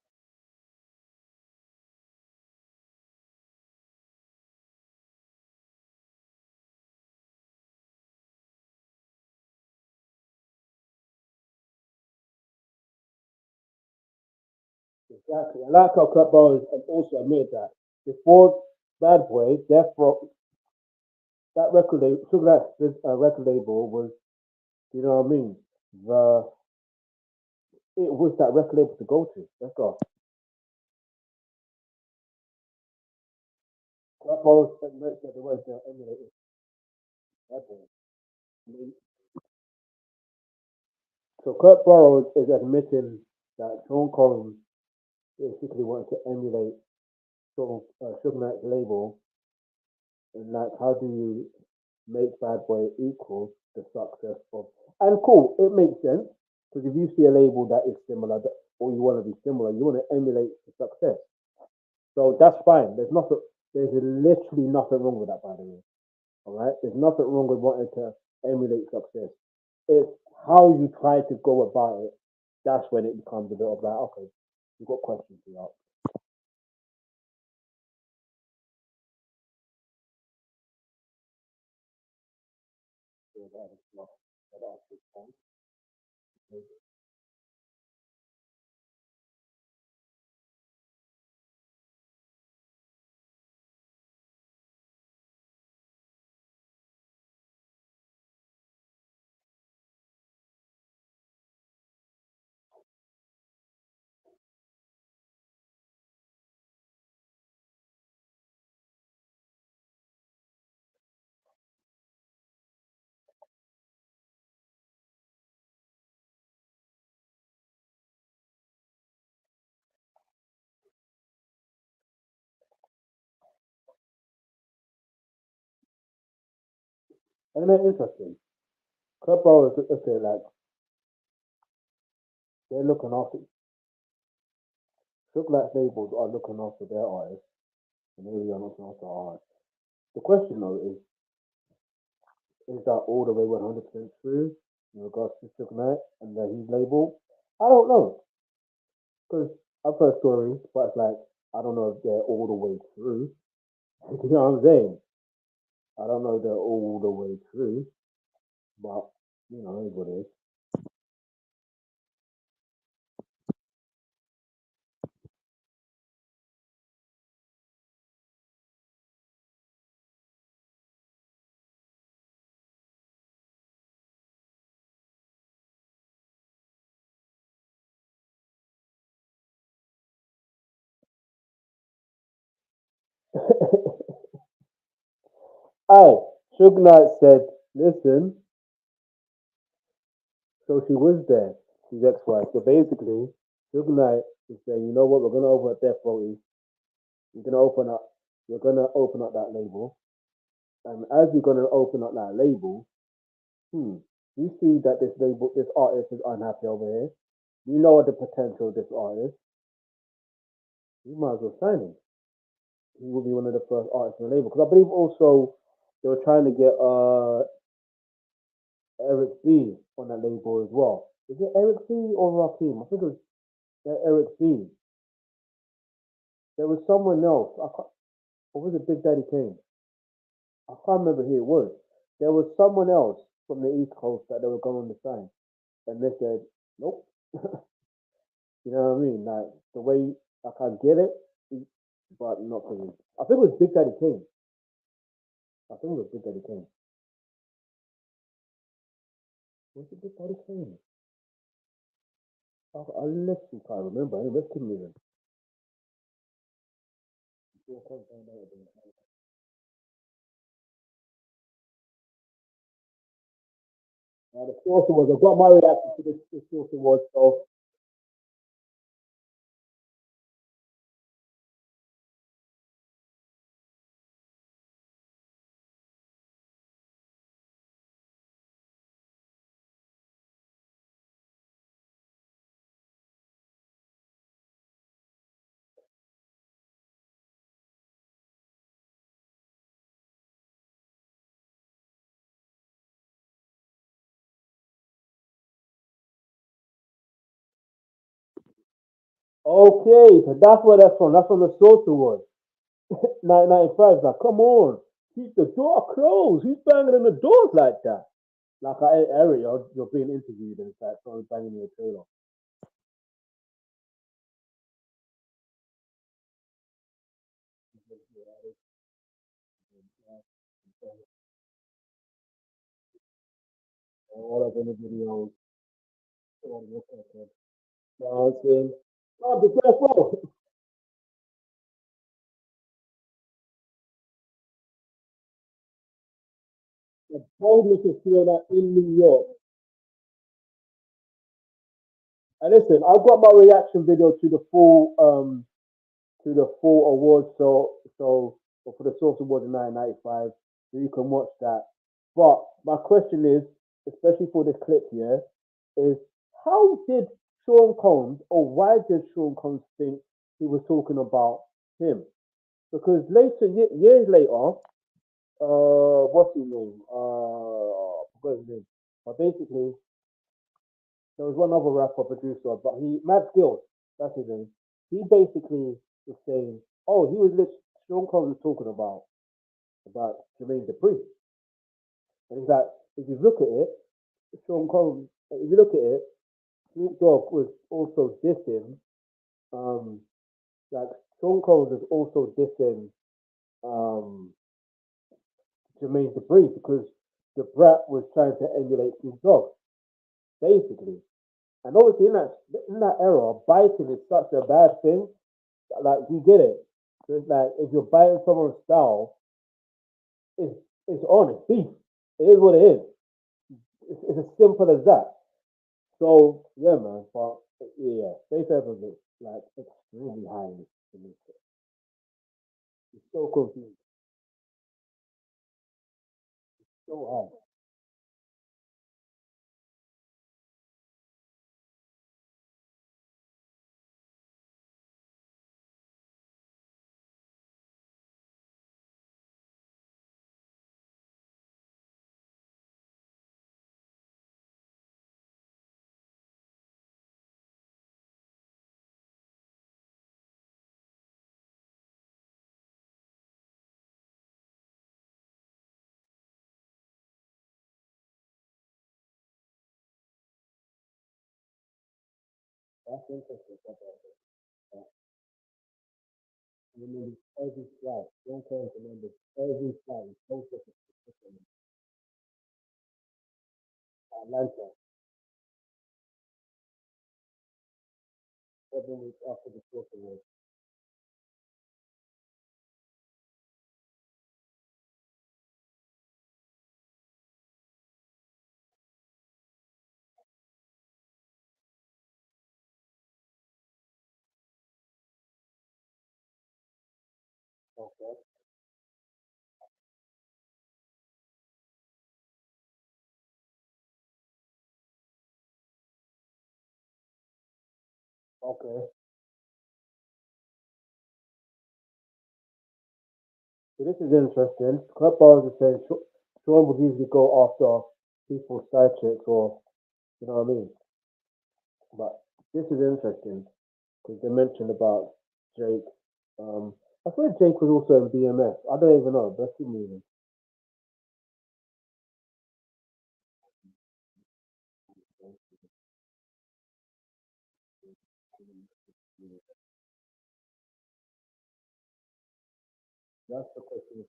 Exactly. I like how Kurt Bowers also admitted that before Bad Boy, Death Row, that record label, Sugar Knight record label was, you know what I mean? The It was that record label to go to. Let's go. Kurt Bowers admits that there was the emulator. Bad Boy. So Kurt Burrows is admitting that Sean Combs basically wanted to emulate Suge Knight's label, and like, how do you make Bad Boy equal the success of? And cool, it makes sense because if you see a label that is similar, or you want to be similar, you want to emulate the success. So that's fine. There's literally nothing wrong with that, by the way. All right, there's nothing wrong with wanting to emulate success. It's how you try to go about it. That's when it becomes a bit of like, okay, you've got questions to ask. And it's interesting. Couple is okay, like they're looking after Sugar like labels are looking after their artists, and maybe are looking after artists. The question though is that all the way 100% true in regards to Sugar Knight and his label? I don't know because I've heard stories, but it's like I don't know if they're all the way true. You know what I'm saying? I don't know if they're all the way true, but you know, it is what it is. Aye, Suge Knight said, listen, so she was there, his ex-wife. So basically, Suge Knight is saying, you know what, we're gonna open up Death Row East. We're gonna open up that label. And as we're gonna open up that label, you see that this artist is unhappy over here. You know the potential of this artist. You might as well sign him. He will be one of the first artists on the label. Because I believe also they were trying to get Eric B on that label as well. Is it Eric B or Rakim? I think it was Eric B. There was someone else. Or was it Big Daddy Kane? I can't remember who it was. There was someone else from the East Coast that they were going to sign, and they said nope. You know what I mean? Like the way like I get it, but not for me. I think it was Big Daddy Kane. I think it was Big Daddy Kane. Was it Big Daddy Kane? I literally can't remember. Let's keep moving. The source was I got my reaction to this. The source was so. Okay, so that's where that's from. That's from the source was. 1995. Like, come on, keep the door closed. Who's banging on the doors like that? Like, Eric, you're being interviewed and it's like someone banging your trailer. All up in the videos. All the stuff. You know what I'm saying? Oh, be careful. The boldness of doing that in New York. And listen, I got my reaction video to the full award so for the Source Award in 1995. So you can watch that. But my question is, especially for this clip here, is how did Sean Combs or why did Sean Combs think he was talking about him? Because later, years later, what's his name? I forgot his name. But basically, there was one other rapper producer, but Matt Skills, that's his name. He basically was saying, oh, he was literally, Sean Combs was talking about Jermaine Dupri. And he's like, if you look at it, Sean Combs, if you look at it, Snoop Dogg was also dissing, um, like Sean Combs was also dissing um, Jermaine Dupri because the brat was trying to emulate Snoop Dogg, basically. And obviously in that era, biting is such a bad thing. Like you get it. So it's like if you're biting someone's style, it's on, it's beef. It is what it is. It's as simple as that. So yeah, man. But yeah, Space Evans is like extremely high in this. It's so confused, so high. That's interesting. Remember every flight. Don't care to remember every flight. Most of it. Atlanta. 7 weeks after the fourth award. Okay. Okay. So this is interesting. Club bars are saying Sean would usually go after people's side chicks or you know what I mean. But this is interesting because they mentioned about Jake. I swear Jake was also in BMF. I don't even know. But let's keep moving. That's the question.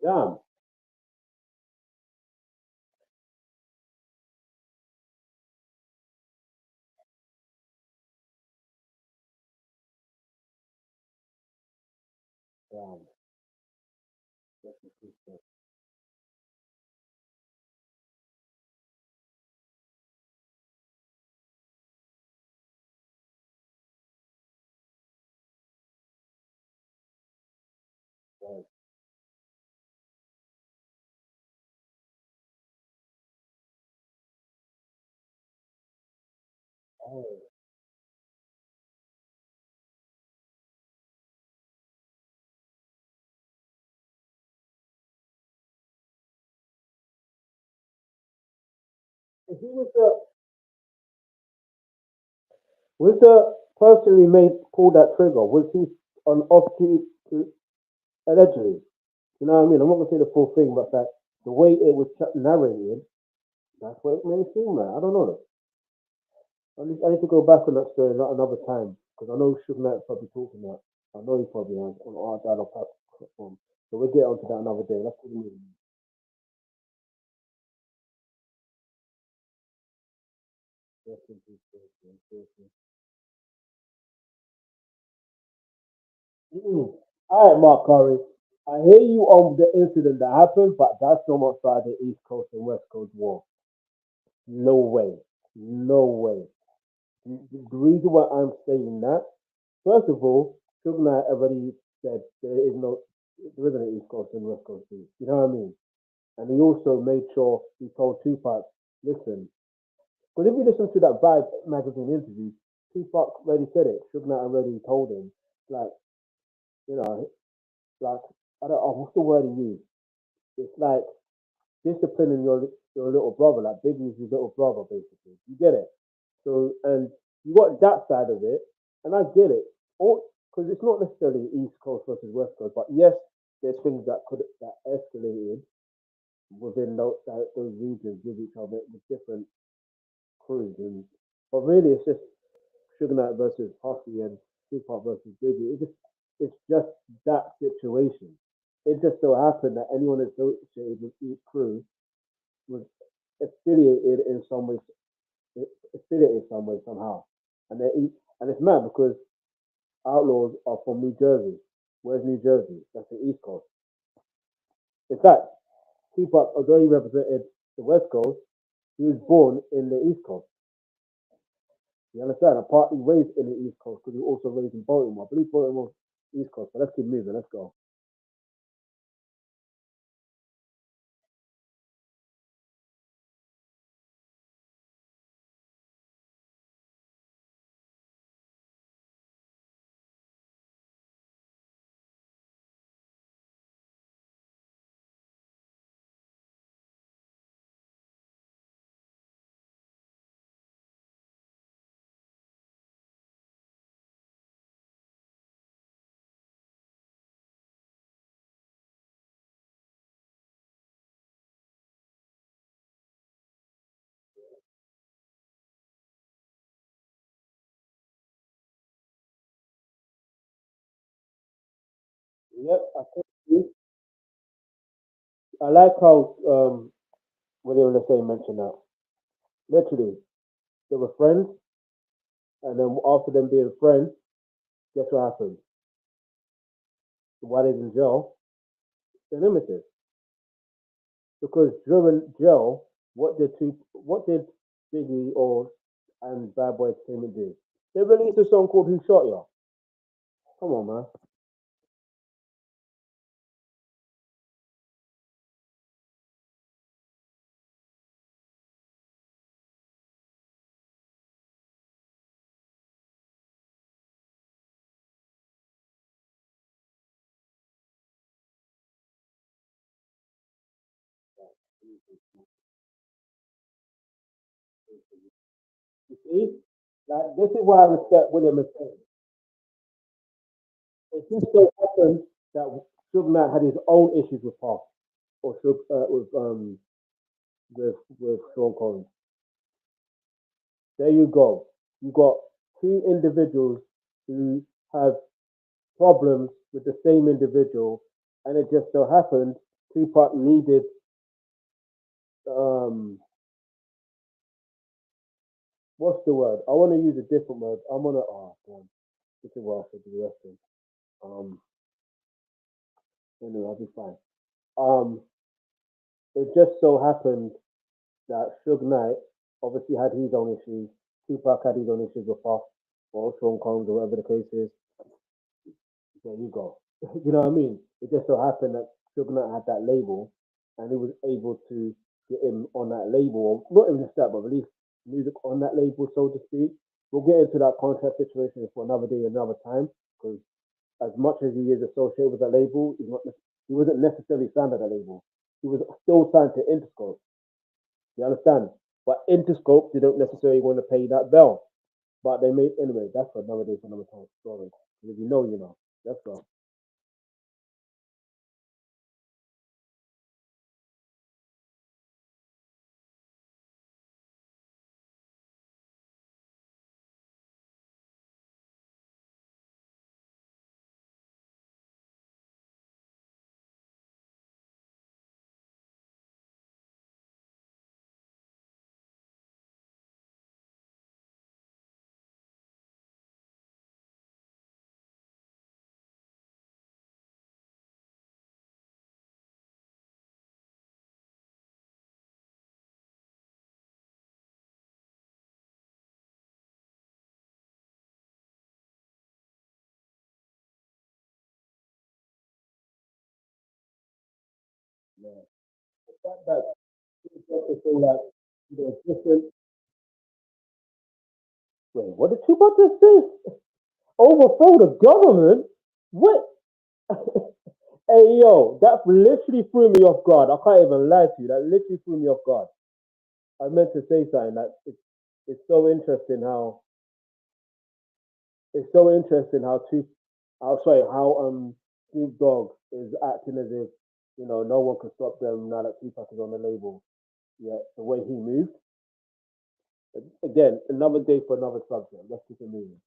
Damn. Damn. That's a good stuff. Right. Oh, if he was the person who made pull that trigger, was he on off to allegedly? You know what I mean? I'm not gonna say the full thing, but that the way it was narrated, that's what it made it seem like. I don't know. I need to go back on that story another time because I know Suge Knight's probably talking that. I know he probably has on our dialogue platform. So we'll get onto that another day. That's what it is. Rest in peace, Jason. Seriously. All right, Mark Curry. I hear you on the incident that happened, but that's not much like the East Coast and West Coast war. No way. No way. The reason why I'm saying that, first of all, Suge Knight already said there isn't an East Coast and West Coast beef. You know what I mean? And he also made sure he told Tupac, listen, because if you listen to that Vibe magazine interview, Tupac already said it. Suge Knight already told him, like, you know, like, I don't know, what's the word he used? It's like disciplining your little brother, like Biggie's his little brother, basically. You get it? So, and you got that side of it, and I get it. Because it's not necessarily East Coast versus West Coast, but yes, there's things that escalated within those regions with each other with different crews. But really, it's just Sugar Knight versus Puffy and Tupac versus Biggie. It's just that situation. It just so happened that anyone associated with each crew was affiliated in some way, affiliated some way somehow, and and it's mad because Outlaws are from New Jersey. Where's New Jersey? That's the East Coast. In fact, Tupac, although he represented the West Coast, he was born in the East Coast. You understand? And partly raised in the East Coast because he was also raised in Baltimore. I believe Baltimore East Coast. So let's keep moving. Let's go. Yep, I like how William Lessay mentioned that. Literally, they were friends, and then after them being friends, guess what happened? While they in jail, they're limited because during jail, what did Biggie or and Bad Boy Entertainment do? They released a song called "Who Shot Ya." Come on, man. You see, like this is why I respect William and saying. It just so happened that Suge Knight had his own issues with Puff or with Sean Collins. There you go. You got two individuals who have problems with the same individual, and it just so happened Tupac needed what's the word? I want to use a different word. I'm gonna damn, this is what I should be resting. Anyway, I'll be fine. It just so happened that Suge Knight obviously had his own issues. Tupac had his own issues with Puff or Sean Combs or whatever the case is. There you go. You know what I mean? It just so happened that Suge Knight had that label, and he was able to get him on that label, or not even just that, but release music on that label, so to speak. We'll get into that contract situation for another day, another time, because as much as he is associated with that label, he wasn't necessarily signed at that label. He was still signed to Interscope. You understand? But Interscope didn't necessarily want to pay that bill. But they made anyway. That's for another day, for another time. Sorry, if you know, you know. Let's go. Yeah. The fact that it's all like different. Wait, what did Tupac just say? Overthrow the government? What? Hey yo, that literally threw me off guard. I can't even lie to you. That literally threw me off guard. I meant to say something that it's so interesting how it's so interesting how Snoop Dogg is acting as if no one can stop them now that Tupac is on the label. Yeah, the way he moved. Again, another day for another subject. Let's keep it moving.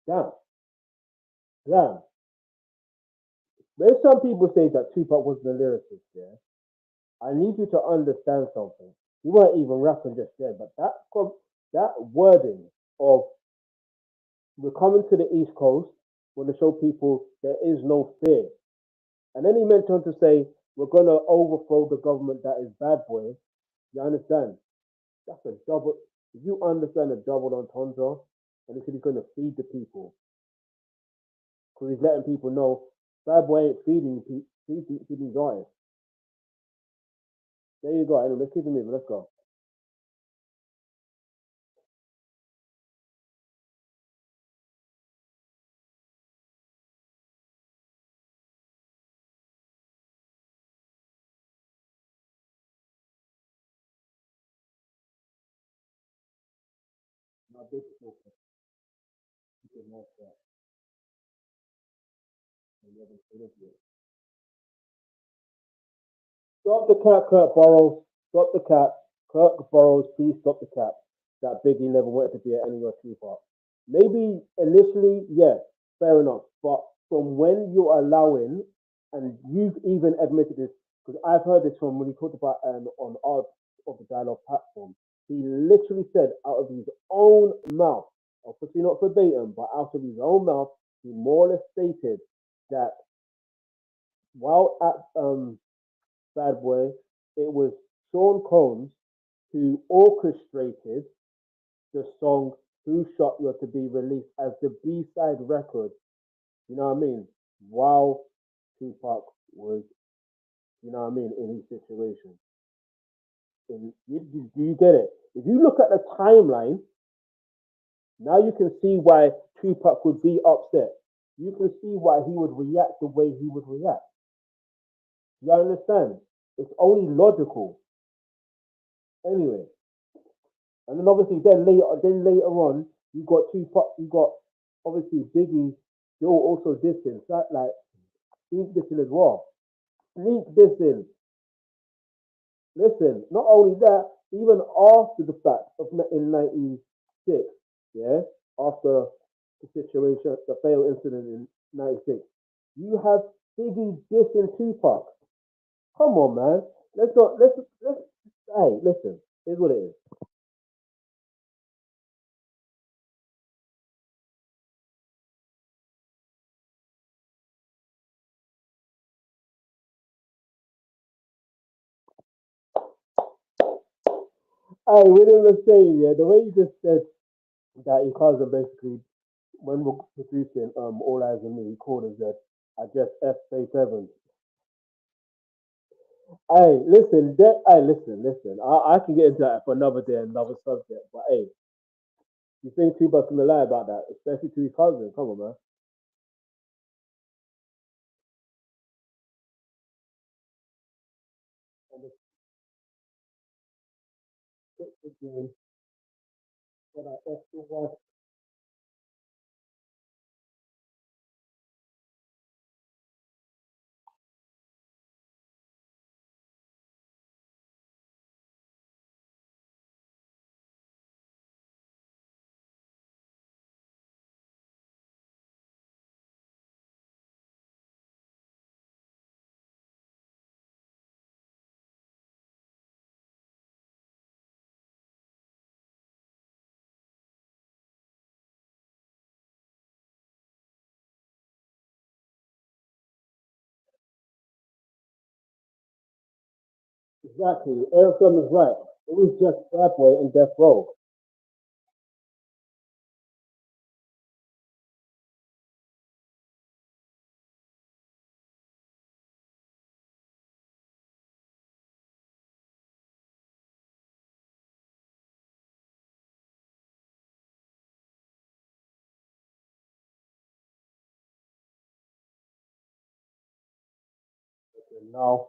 Damn, damn. There's some people say that Tupac was the lyricist. Yeah, I need you to understand something. You weren't even rapping just then, but that wording of we're coming to the East Coast, want to show people there is no fear. And then he went on to say, we're going to overthrow the government that is bad boy. You understand? That's a double. If you understand a double entendre, and he said he's going to feed the people, because he's letting people know bad boy ain't feeding his eyes. There you go. Anyway, let's keep it moving. Let's go. Now, this is okay. Keep it nice, Stop the cat, Kurt Burrows. Stop the cat. Kurt Burrows, please stop the cat. That Biggie never wanted to be at anywhere too far. Maybe initially, yeah, fair enough. But from when you're allowing, and you've even admitted this, because I've heard this from when he talked about on our of the dialogue platform, he literally said out of his own mouth, obviously not verbatim, but out of his own mouth, he more or less stated that while at Bad Boy. It was Sean Combs who orchestrated the song Who Shot You to be released as the B-side record, you know what I mean? While Tupac was, you know what I mean, in his situation. Do you get it? If you look at the timeline, now you can see why Tupac would be upset. You can see why he would react the way he would react. You understand? It's only logical. Anyway, and then obviously later on, you got Tupac, you got obviously Biggie. They were also dissing, so like sneak dissing as well. Sneak dissing. Listen, not only that, even after the fact of in '96, yeah, after the situation, the failed incident in '96, you have Biggie dissing Tupac. Come on, man. Let's. Hey, listen. Here's what it is. Hey, within the same, yeah, the way you just said that your cousin basically, when we're producing All Eyes on Me, he called us that I just F Faith Evans. Listen. I can get into that for another day, another subject. But hey, you think Tupac's gonna lie about that, especially to his cousin? Come on, man. And the game that I F the one. Exactly. Eric is right. It was just Bad Boy and Death Row. And now,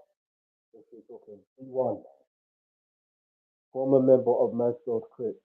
we're talking B1, former member of Mansfield Crips.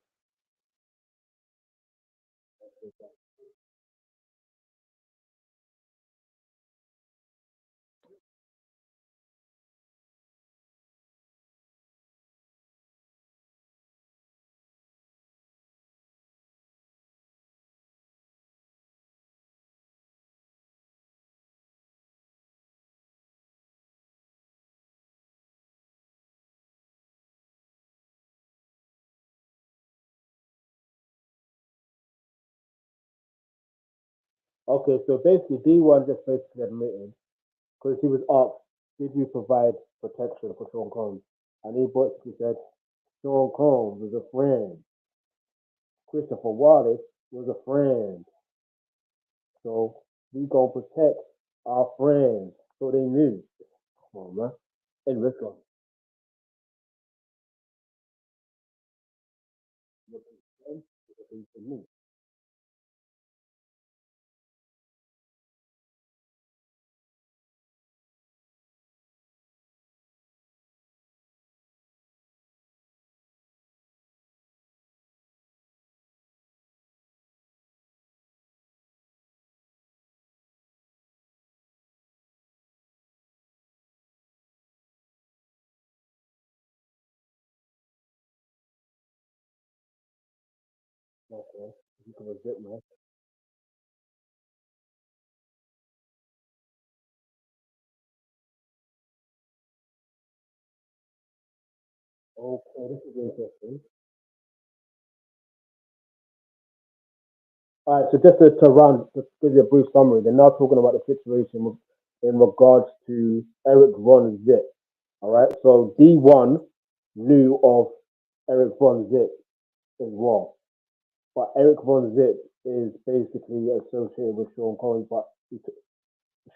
Okay, so basically D1 just basically admitted because he was asked, did you provide protection for Sean Combs? And he basically said, Sean Combs was a friend. Christopher Wallace was a friend. So we gonna protect our friends. So they knew. Come on, man. And let's go. Okay. You can legit, man. Okay, this is interesting. All right, so just just give you a brief summary. They're now talking about the situation in regards to Eric Von Zip. All right. So D1 knew of Eric Von Zip as well. But Eric Von Zip is basically associated with Sean Combs, but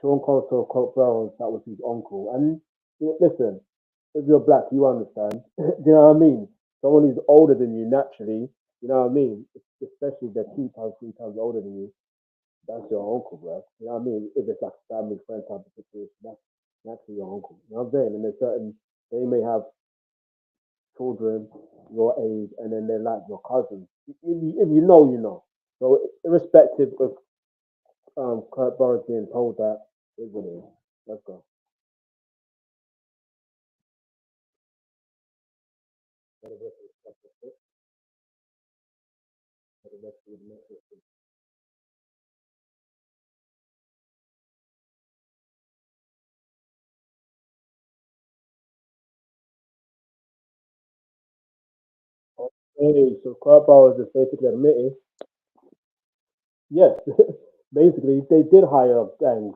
Sean Combs told Colt Burrows that was his uncle. And listen, if you're black, you understand. Do you know what I mean? Someone who's older than you naturally, you know what I mean? Especially if they're 2 times, 3 times older than you, that's your uncle, bro. You know what I mean? If it's like a family friend type of situation, that's naturally your uncle. You know what I'm saying? And there's certain, they may have children your age, and then they're like your cousins. If you know, you know. So irrespective of Kurt Burrows being told that, is what it is. Let's go. Hey, so Kurt Burrows is basically admitting, yes, basically they did hire gangs.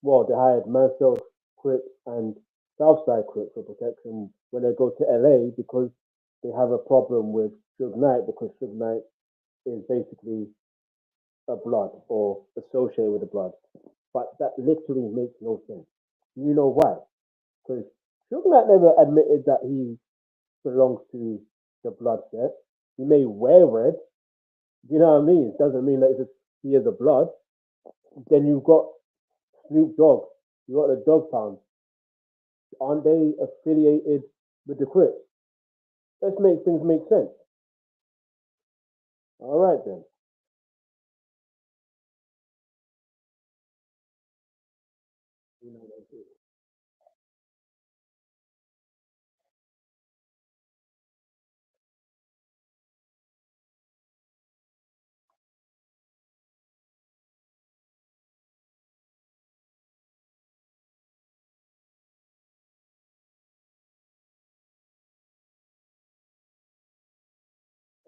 Well, they hired Mansfield Crips and Southside Crips for protection when they go to LA because they have a problem with Suge Knight because Suge Knight is basically a blood or associated with the blood. But that literally makes no sense. You know why? Because Suge Knight never admitted that he belongs to the blood set. He may wear red. You know what I mean? It doesn't mean that he is a blood. Then you've got Snoop Dogg. You got the Dog Pound. Aren't they affiliated with the Crips? Let's make things make sense. All right then.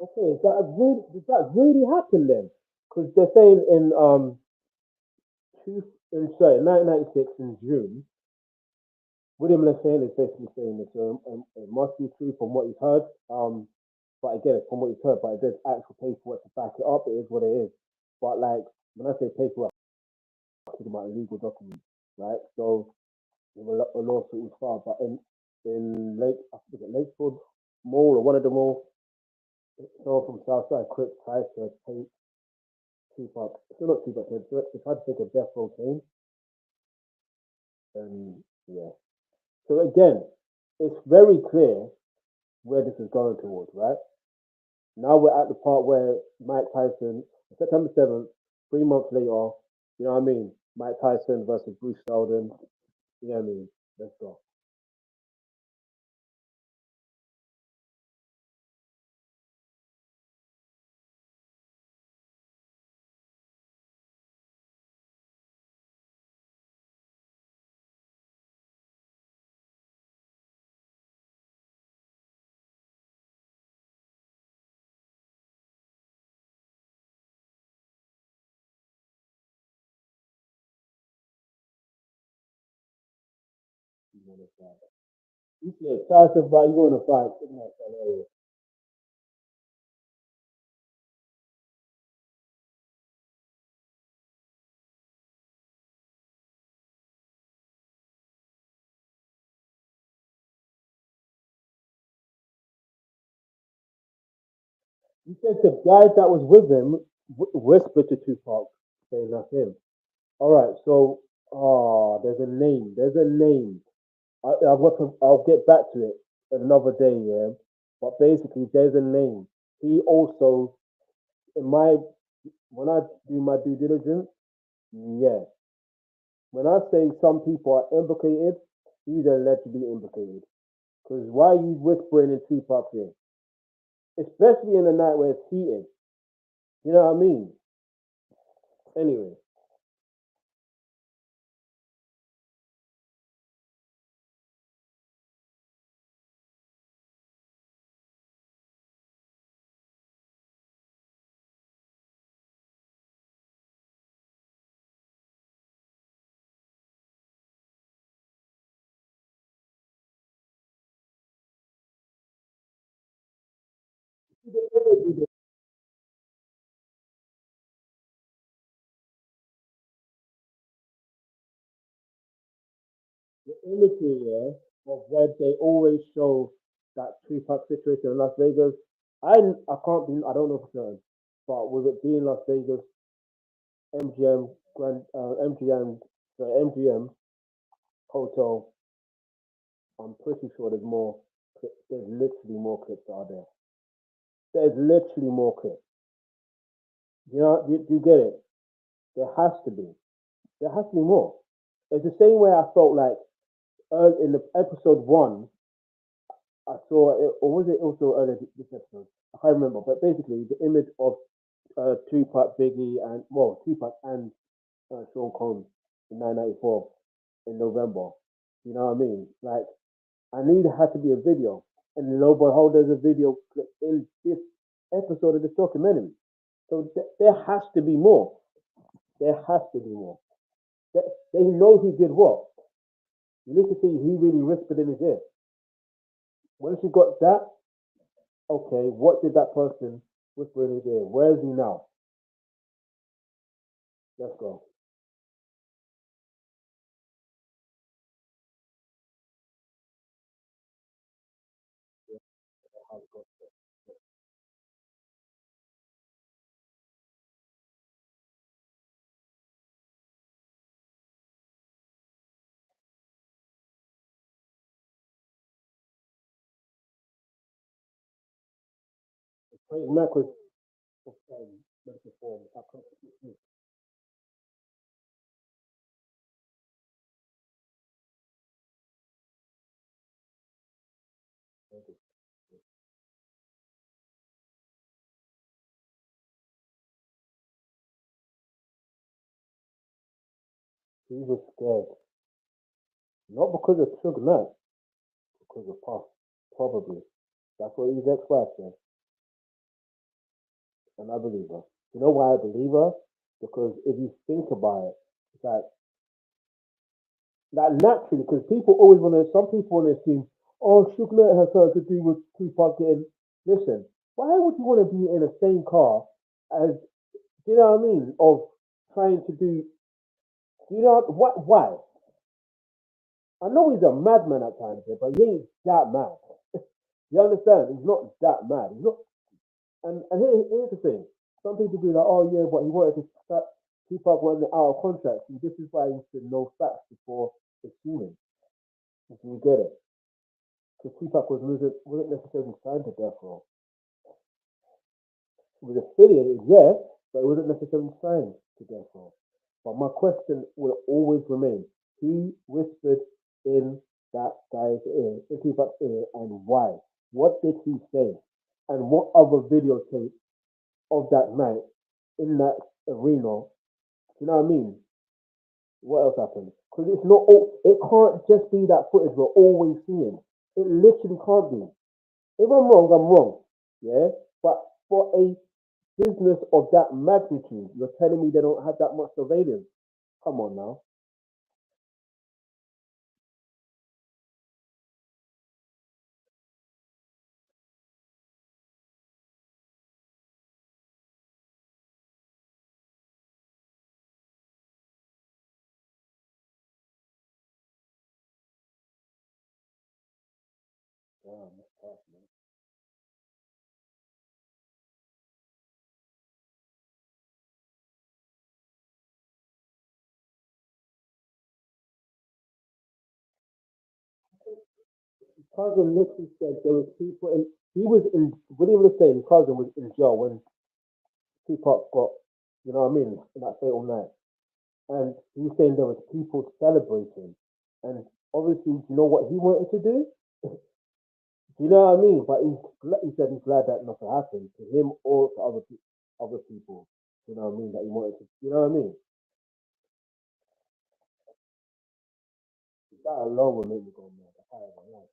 Okay, did that really happen then? Because they're saying in two, sorry, 1996 in June, William Lessane is basically saying this. It must be true from what he's heard. But again, from what he's heard, but if there's actual paperwork to back it up, it is what it is. But like when I say paperwork, I'm talking about legal documents, right? So a lawsuit was filed, but in Lake, I think it Lakeford Mall or one of the malls, someone from Southside Crips tried to take Tupac, still not Tupac, they tried to take a death row claim, and yeah. So again, it's very clear where this is going towards, right? Now we're at the part where Mike Tyson, September 7th, 3 months later, you know what I mean? Mike Tyson versus Bruce Seldon, you know what I mean? Let's go. You want to fight. You said Tyson fight, you want to fight. You said the guy that was with him whispered to Tupac, saying that's him. All right, so there's a name. There's a name. I'll get back to it another day, yeah. But basically, there's a name. He also, in my when I do my due diligence, yeah. When I say some people are implicated, he's allegedly implicated. Because why are you whispering in Tupac's ear? Especially in the night where it's heated. You know what I mean? Anyway, The imagery, yeah, of where they always show that Tupac situation in Las Vegas. I can't be, I don't know for certain, but with it being Las Vegas, MGM, MGM, the MGM hotel, I'm pretty sure there's more. There's literally more clips out there. There's literally more clips. You know, you get it? There has to be. There has to be more. It's the same way I felt like in the episode one, I saw it, or was it also earlier this episode? I can't remember. But basically, the image of Tupac, Biggie, and well, Tupac and Sean Combs in 1994 in November. You know what I mean? Like, I knew there had to be a video, and lo and behold, there's a video clip in this episode of this documentary. So there has to be more. There has to be more. They know who did what. You need to see who really whispered in his ear. Once you got that, okay, what did that person whisper in his ear? Where is he now? Let's go. Craig Mack was perform. He was scared. Not because of Suge Knight, because of Puff. Probably. That's what his ex-wife said. And I believe her. You know why I believe her? Because if you think about it, it's like naturally, because people always want to, some people want to assume, oh, Suge Knight has something to do with Tupac getting. Listen, why would you want to be in the same car as, you know what I mean, of trying to do, you know, what, why? I know he's a madman at times, but he ain't that mad. You understand? He's not that mad. He's not. And here's the thing. Some people be like, oh yeah, but he wanted to start. Tupac wanted out of contract, and this is why he should know facts before assuming. If you get it, because Tupac wasn't necessarily signed to death row. He was affiliated, yes, but it wasn't necessarily signed to death row. But my question will always remain: who whispered in that guy's ear, in Tupac's ear, and why? What did he say? And what other videotape of that night in that arena? You know what I mean? What else happened? Because it's not all, it can't just be that footage we're always seeing. It literally can't be. If I'm wrong, I'm wrong. Yeah? But for a business of that magnitude, you're telling me they don't have that much surveillance. Come on now. Damn, that's tough, man. Cousin literally said there was people in, he was in, what he was saying, cousin was in jail when Tupac got, you know what I mean, in that fatal night. And he was saying there was people celebrating. And obviously, you know what he wanted to do? Do you know what I mean? But he said he's glad that nothing happened to him or to other people. You know what I mean? That he wanted to. You know what I mean? That alone will make me go mad. I can't even lie.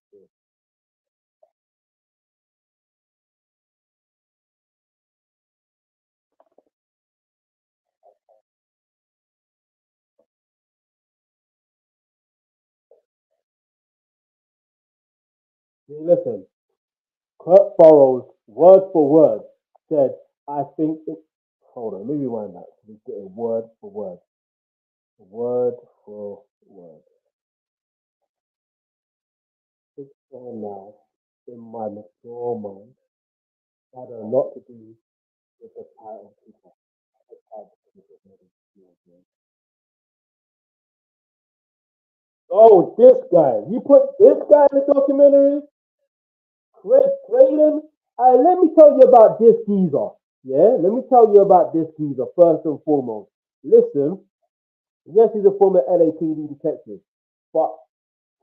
See, listen, Kurt Burrows, word for word, said, I think it. Hold on, let me rewind that. We get a word for word. Word for word. It's on now in my mature mind. Had a lot to do with the title people. The title people. Oh, this guy. You put this guy in the documentary? Craig Clayton? Let me tell you about this geezer. Yeah, let me tell you about this geezer first and foremost. Listen, yes, he's a former LAPD detective, but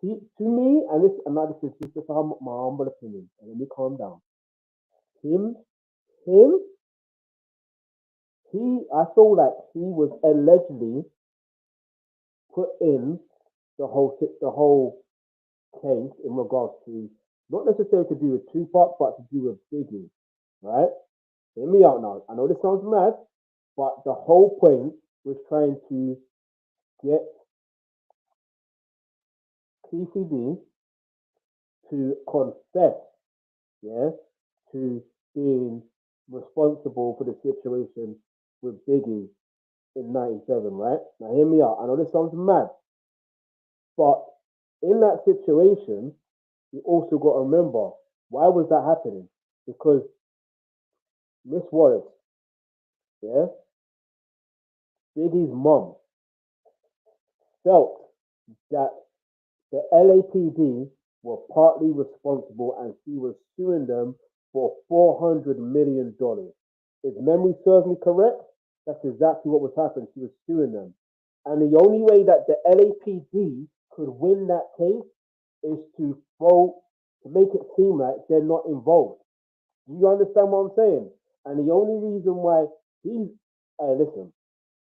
he, to me, and this is just my humble opinion, and let me calm down. Him, him, I feel like he was allegedly put in the whole case in regards to not necessarily to do with Tupac, but to do with Biggie, right? Hear me out now. I know this sounds mad, but the whole point was trying to get PCD to confess, yeah, to being responsible for the situation with Biggie in '97, right? Now, hear me out. I know this sounds mad, but in that situation, you also got to remember why was that happening? Because Miss Wallace, yeah, Biggie's mom felt that the LAPD were partly responsible and she was suing them for $400 million. If memory serves me correct, that's exactly what was happening. She was suing them. And the only way that the LAPD could win that case is to make it seem like they're not involved. Do you understand what I'm saying? And the only reason why he's, listen,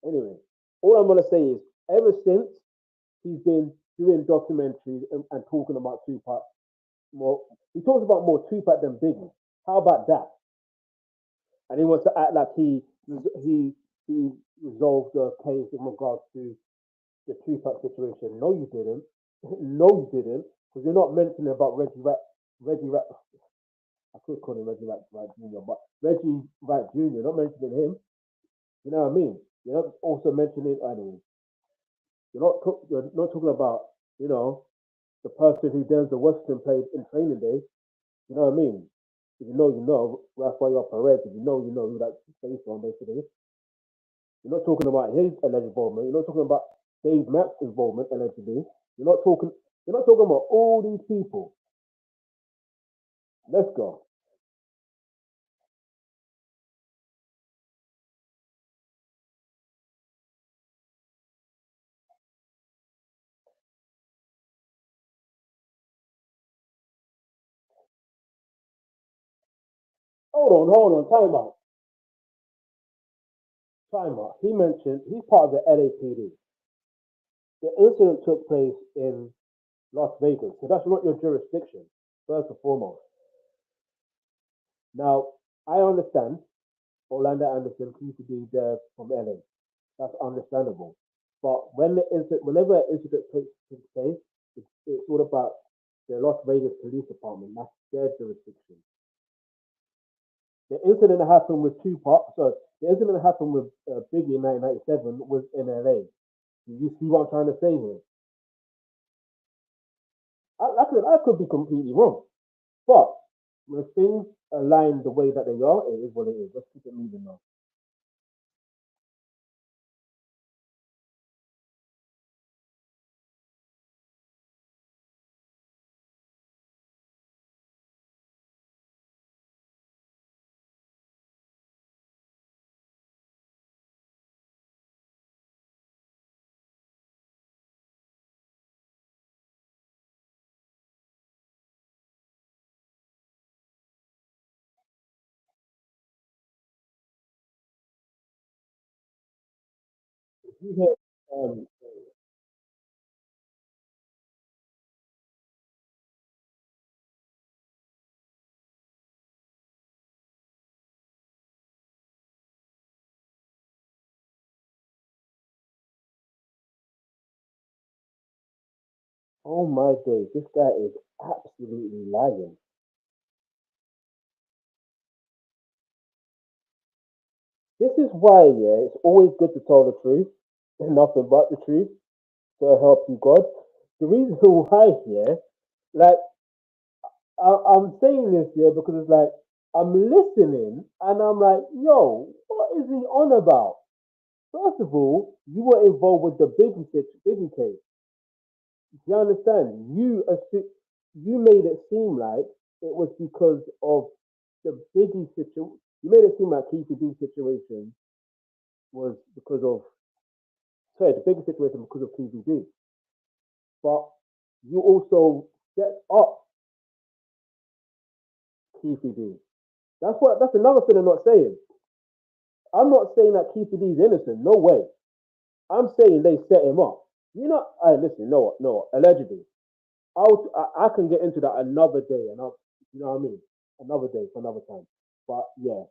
anyway, all I'm going to say is ever since he's been doing documentaries and talking about Tupac more, he talks about more Tupac than Biggie. How about that? And he wants to act like he resolved the case in regards to the Tupac situation. No, you didn't. No, you didn't, because you're not mentioning about Reggie Rat. I could call him Reggie Rat Jr., but Reggie Rat Jr. Not mentioning him. You know what I mean? You're not also mentioning. I mean, you're not talking about the person who Denzel Washington played in Training Day. You know what I mean? If you know, you know. Raphael Perez. If you know who that's based on, basically. You're not talking about his alleged involvement. You're not talking about Dave Mack's involvement, allegedly. You're not talking. You're not talking about all these people. Let's go. Hold on. Time out. Time out. He mentioned he's part of the LAPD. The incident took place in Las Vegas, so that's not your jurisdiction, first and foremost. Now, I understand Orlando Anderson used to be there from LA. That's understandable. But whenever an incident takes place, it's all about the Las Vegas Police Department. That's their jurisdiction. The incident that happened with Tupac, sorry, the incident that happened with Biggie in 1997 was in LA. Do you see what I'm trying to say here? I could be completely wrong, but when things align the way that they are, it is what it is. Let's keep it moving now. If you hear, oh my days, this guy is absolutely lying. This is why, yeah, it's always good to tell the truth and nothing but the truth to help you, God. The reason why, yeah, like I'm saying this, yeah, because it's like I'm listening and I'm like, yo, what is he on about? First of all, you were involved with the Biggie case. Do you understand? You made it seem like it was because of the Biggie situation. You made it seem like Keefy D situation was because of the Biggie situation because of Keefy D. But you also set up Keefy D. That's another thing I'm not saying. I'm not saying that Keefy D is innocent. No way. I'm saying they set him up. You know, listen, no, allegedly. I can get into that another day, and you know what I mean? Another day for another time. But yeah,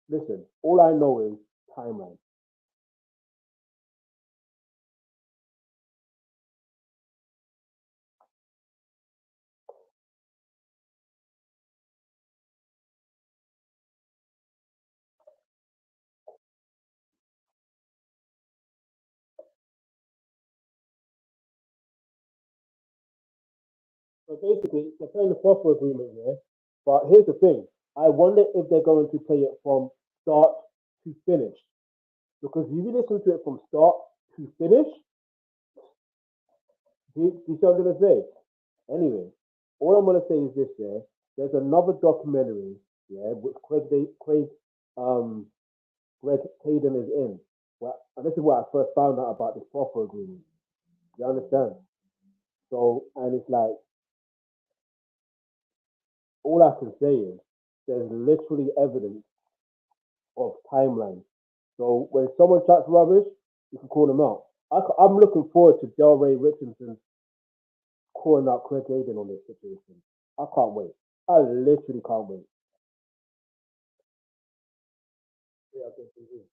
listen, all I know is timeline. So basically, they're playing the proper agreement here. But here's the thing: I wonder if they're going to play it from start to finish. Because if you listen to it from start to finish, do you see what I'm gonna say? Anyway, all I'm gonna say is this: yeah, there's another documentary, yeah, which um, Greg Hayden is in. Well, and this is where I first found out about this proper agreement. You understand? So, and it's like all I can say is there's literally evidence of timelines. So when someone chats rubbish, you can call them out. I'm looking forward to Delray Richardson calling out Craig Hayden on this situation. I can't wait. I literally can't wait. Yeah, I think it is.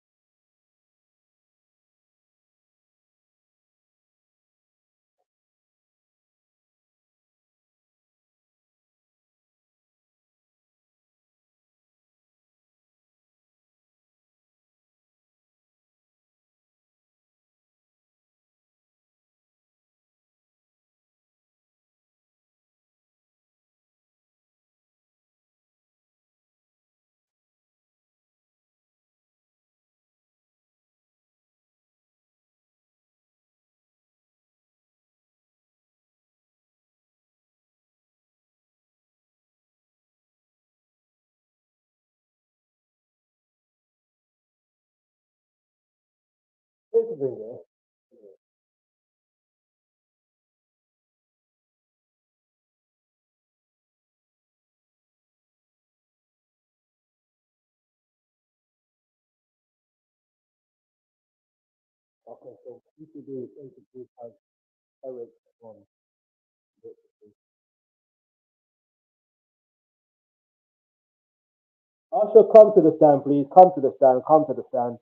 Here's the thing, yeah. Okay, so PCB is introduced as Eric on Usher, come to the stand, please. Come to the stand. Come to the stand.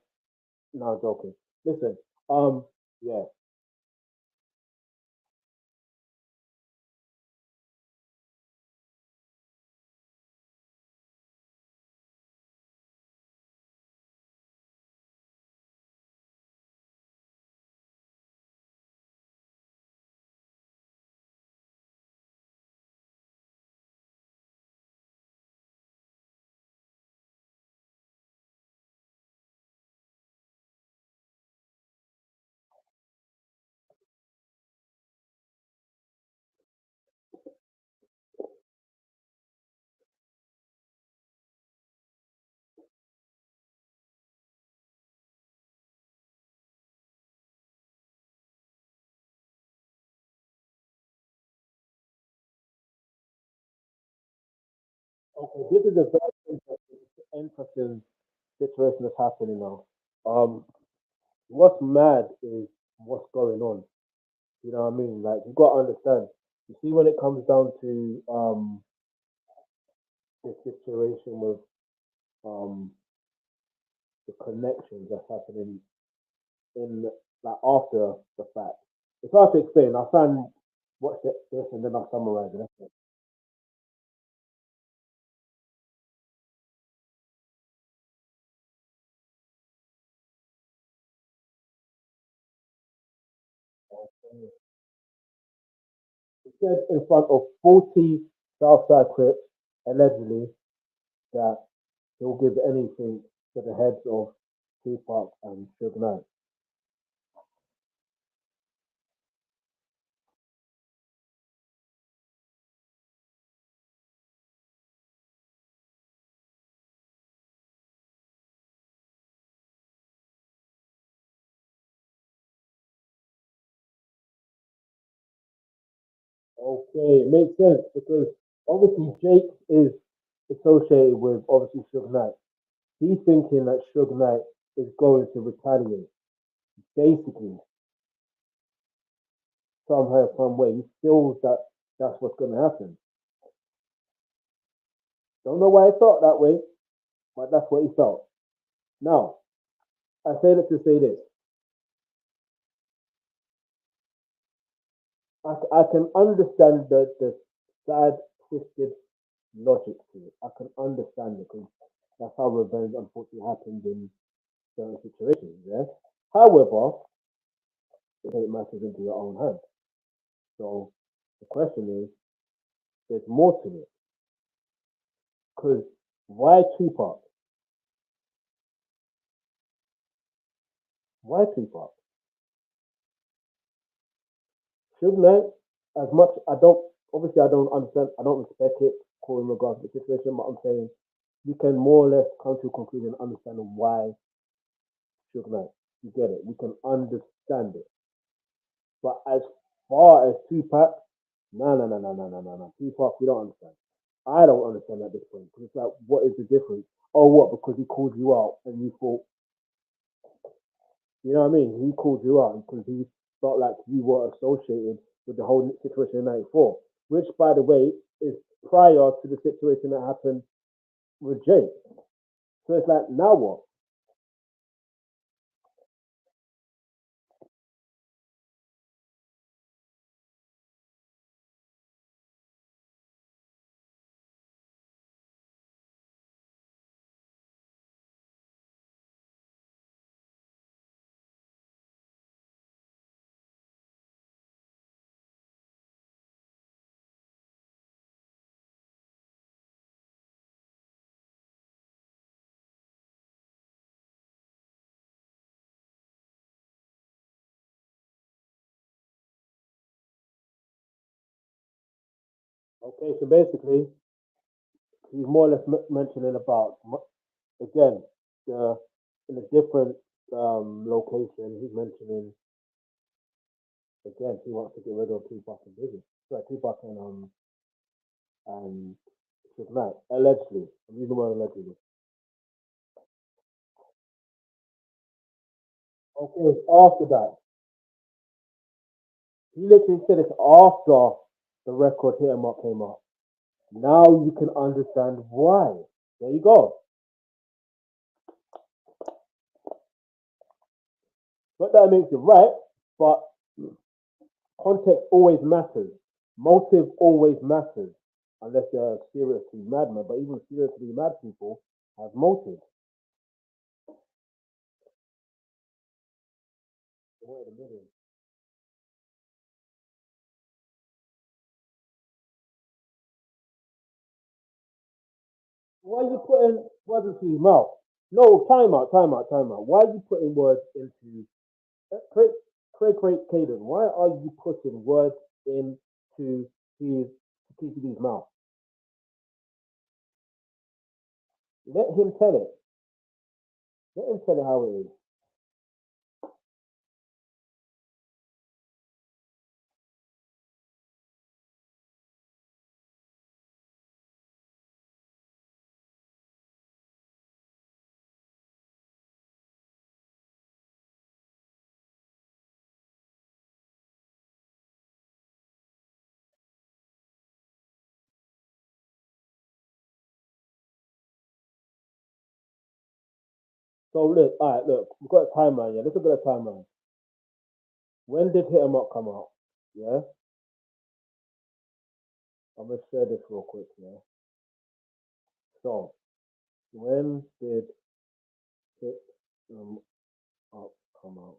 No, I'm joking. Listen, yeah. Okay, this is a very interesting situation that's happening now. What's mad is what's going on. You know what I mean? Like you got to understand. You see, when it comes down to the situation with um the connections that's happening in like after the fact, it's hard to explain. I'll try and watch this and then I'll summarize it. He said in front of 40 Southside Crips, allegedly, that he'll give anything to the heads of Tupac and Suge Knight. Okay, it makes sense because obviously Jake is associated with obviously Suge Knight. He's thinking that Suge Knight is going to retaliate. Basically, somehow, some way, he feels that that's what's going to happen. Don't know why he felt that way, but that's what he felt. Now, I say that to say this. I can understand the sad, twisted logic to it. I can understand it because that's how revenge unfortunately happens in certain situations, yeah? However, it take matters into your own hands. So the question is, there's more to it. Because why Tupac? Why Tupac? Suge Knight, as much I don't obviously I don't understand, I don't respect it in regards to the situation, but I'm saying you can more or less come to a conclusion and understand why Suge Knight. You get it. You can understand it. But as far as Tupac, no. Tupac, we don't understand. I don't understand at this point. Because it's like, what is the difference? Oh, what? Because he called you out and you thought, you know what I mean? He called you out because he felt like you were associated with the whole situation in '94, which, by the way, is prior to the situation that happened with Jake. So it's like, now what? Okay, so basically, he's more or less mentioning about, again, the, in a different location, he's mentioning, again, he wants to get rid of Tupac and Biggie. Sorry, Tupac and Suge Knight, allegedly. I'm using the word allegedly. Okay, after that, he literally said it's after the record Hit 'Em Up came out. Now you can understand why. There you go. Not that makes it right, but context always matters. Motive always matters. Unless they're seriously madmen, but even seriously mad people have motive. Wait a minute. Why are you putting words into his mouth? No, time out. Why are you putting words into Craig, Craig Caden? Why are you putting words into his his mouth? Let him tell it. Let him tell it how it is. So look, all right, look, we've got a timeline. Yeah, let's look at a timeline. When did Hit 'Em Up come out? Yeah, I'm gonna share this real quick. Yeah. So when did Hit 'Em Up come out?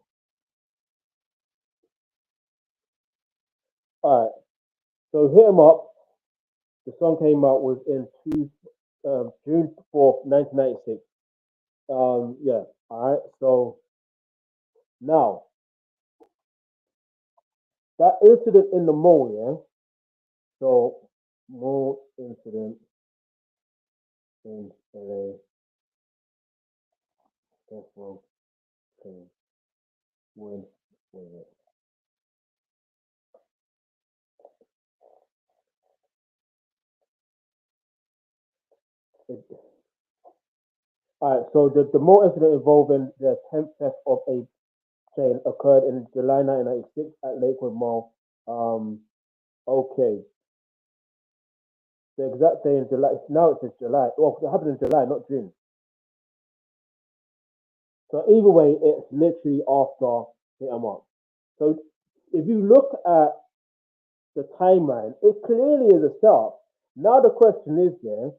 All right. So Hit 'Em Up. The song came out was in June 4th, 1996. Yeah. All right. So now that incident in the mall, yeah. So mall incident in LA. That's wrong. Okay. When was it? All right, so the mall incident involving the attempt theft of a chain occurred in July 1996 at Lakewood Mall. Okay, the exact day in July. Now it says July. Well, it happened in July, not June. So either way, it's literally after Hit 'Em Up. So if you look at the timeline, it clearly is a setup. Now the question is there,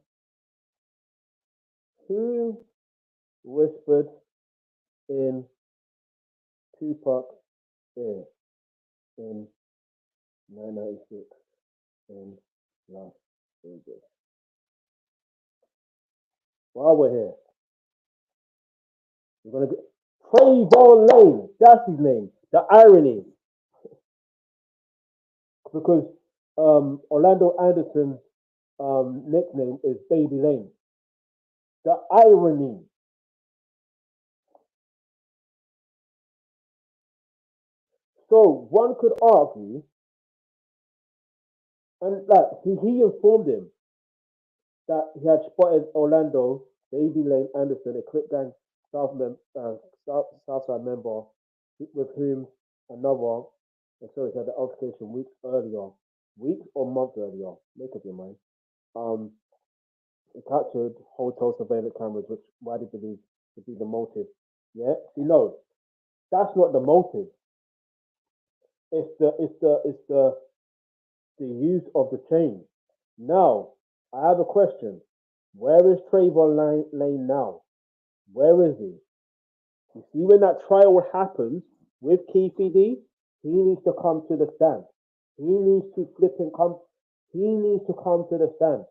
who whispered in Tupac's ear in 1996 in Las Vegas? While we're here, we're gonna get Trayvon Lane. That's his name. The irony, because Orlando Anderson's nickname is Baby Lane. The irony. So one could argue, and like he informed him that he had spotted Orlando Baby Lane Anderson, a Crip Gang Southside member, with whom another, sorry, had the altercation weeks or months earlier. Make up your mind. It captured hotel surveillance cameras, which Wiley believes to be the motive. Yeah, see, no, that's not the motive. It's the use of the chain. Now, I have a question. Where is Trayvon Lane now? Where is he? You see, when that trial happens with Keefy D, he needs to come to the stand. He needs to flip and come. He needs to come to the stand.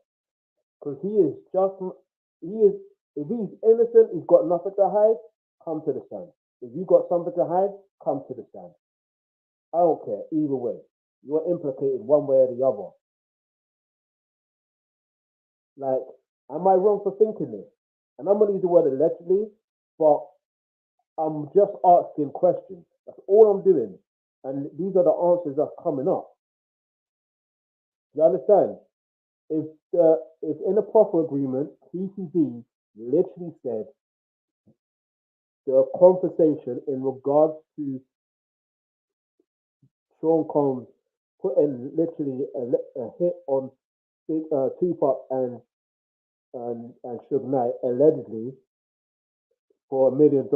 Because if he's innocent, he's got nothing to hide, come to the stand. If you got something to hide, come to the stand. I don't care, either way. You're implicated one way or the other. Like, am I wrong for thinking this? And I'm going to use the word allegedly, but I'm just asking questions. That's all I'm doing. And these are the answers that's coming up. You understand? If in a proffer agreement, TCB literally said the conversation in regards to Sean Combs putting literally a hit on Tupac and Suge Knight allegedly for $1 million,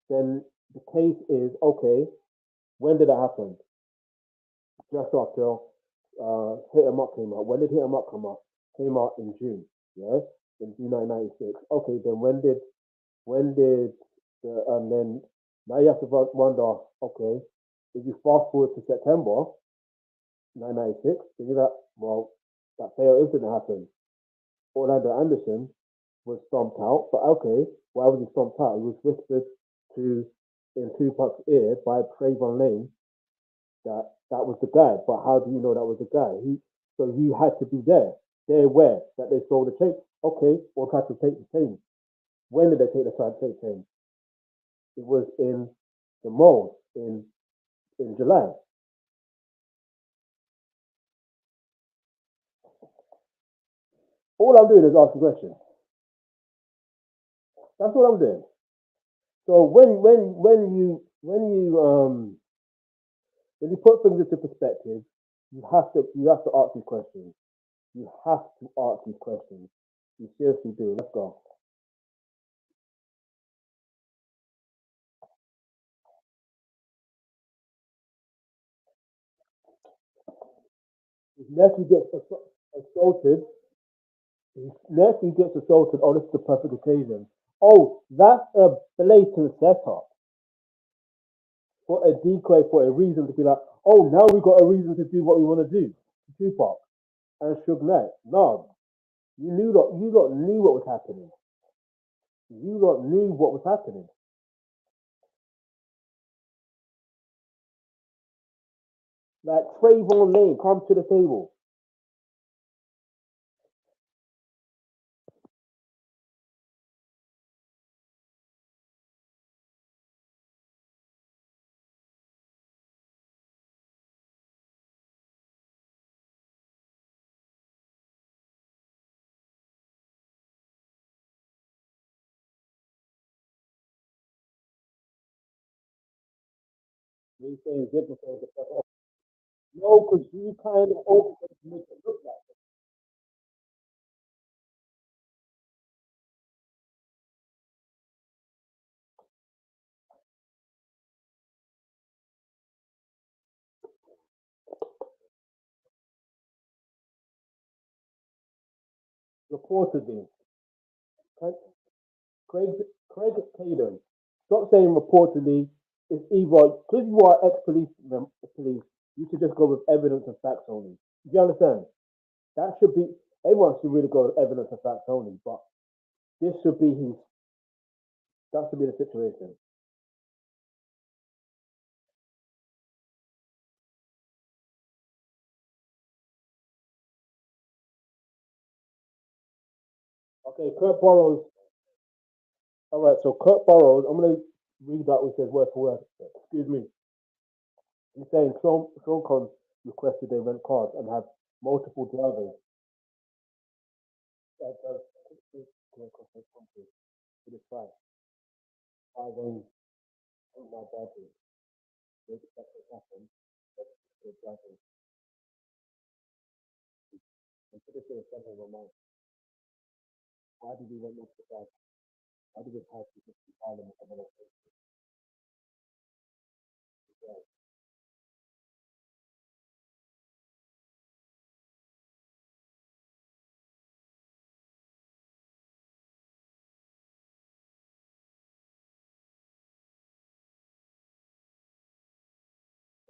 then the case is okay. When did it happen? Just after Hit 'Em Up came out. When did Hit 'Em Up come out? Came out in June. Yeah, in June 1996. Okay, then when did and then now you have to wonder. Okay, if you fast forward to September 1996, think that that fatal incident happened. Orlando Anderson was stomped out, but okay, why was he stomped out? He was whispered to in Tupac's ear by Trayvon Lane that was the guy. But how do you know that was the guy? So you had to be there. They're aware that they stole the chain. Okay, or tried to take the chain. When did they take the chain? It was in the mall in July. All I'm doing is asking questions. That's what I'm doing. So when you put things into perspective, you have to ask these questions. You have to ask these questions. You seriously do. Let's go. If nephew gets assaulted, oh, this is the perfect occasion. Oh, that's a blatant setup for a decoy, for a reason to be like, oh, now we got a reason to do what we want to do to Tupac and Suge Knight. No, you lot knew what was happening. You lot knew what was happening. Like Trayvon Lane, come to the table. They saying different things. No, because you kind of open to make it look like reportedly. Craig, Craig Caden, stop saying reportedly. It's either because you are police, you should just go with evidence and facts only. Do you understand? That should be everyone should really go with evidence and facts only. But this should be his. That should be the situation. Okay, Kurt Burrows. All right, so Kurt Burrows. I'm gonna read that which says word for word. Excuse me. He's saying Sean Combs requested they rent cars and have multiple drivers. That does it is fine. I then my daddy. They expect it to happen. They're driving. And put this in a second of my mind. Why did we want multiple drivers? Why did we have to just be violent with someone else?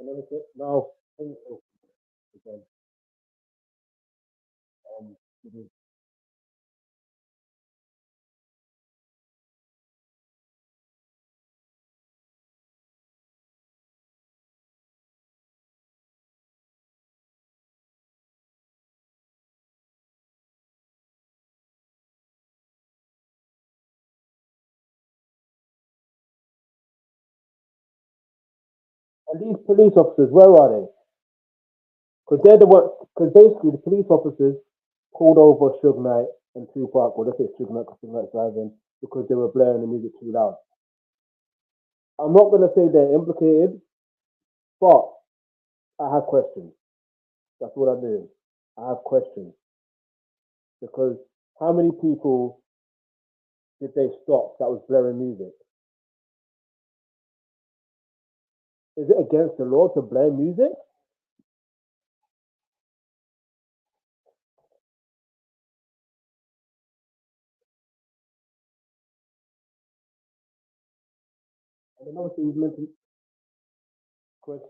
And then it's now again. It is. And these police officers, where are they? Because they're the ones. Because basically, the police officers pulled over Suge Knight and Tupac. Well, let's say Suge Knight because Suge Knight's driving because they were blaring the music too loud. I'm not gonna say they're implicated, but I have questions. That's what I'm doing. I have questions because how many people did they stop that was blaring music? Is it against the law to blare music? And then obviously he's mentioned, Quick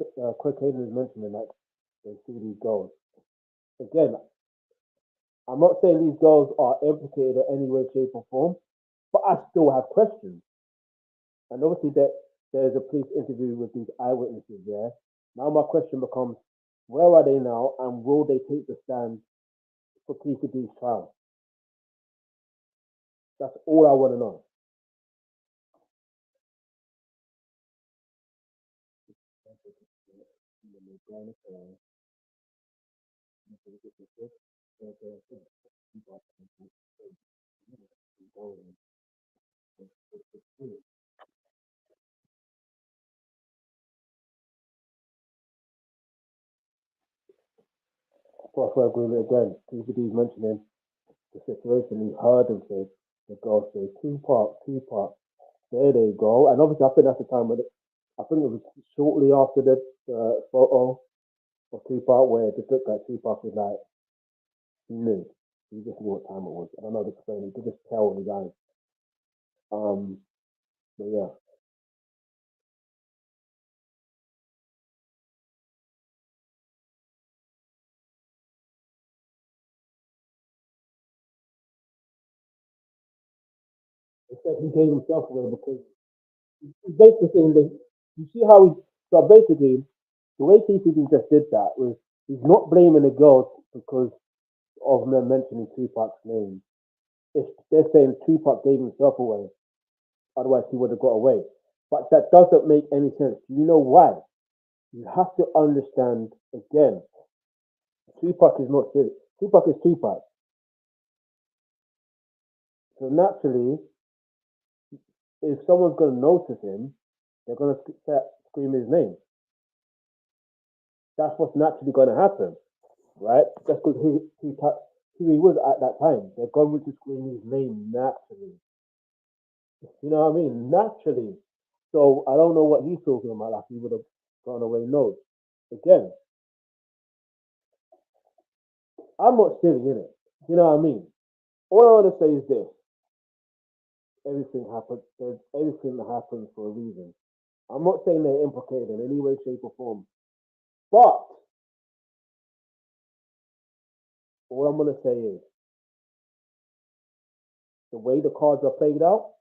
Hayden is mentioning that they see these girls. Again, I'm not saying these girls are implicated in any way, shape, or form, but I still have questions. And obviously there's a police interview with these eyewitnesses there. Now my question becomes, where are they now and will they take the stand for Keith D's trial? That's all I want to know. For agreement again, Keith D's mentioning the situation. He heard them say, the girl say, Tupac, there they go. And obviously, I think that's the time when I think it was shortly after the photo of Tupac where it just looked like Tupac was like, he knew. He just knew what time it was. I don't know the explain. He could just tell in his eyes. But yeah. said he gave himself away because he's basically saying that you see how he so basically the way TCB just did that was he's not blaming the girls because of them mentioning Tupac's name. If they're saying Tupac gave himself away, otherwise he would have got away. But that doesn't make any sense. You know why? You have to understand again. Tupac is not silly. Tupac is Tupac. So naturally, if someone's going to notice him, they're going to scream his name. That's what's naturally going to happen, right? That's because who he was at that time. They're going to scream his name naturally. You know what I mean? Naturally. So I don't know what he's talking about. Like he would have gone away. No. Again, I'm not silly in it. You know what I mean? All I want to say is this: everything happens. Everything that happens for a reason. I'm not saying they're implicated in any way, shape, or form, but all I'm gonna say is the way the cards are played out.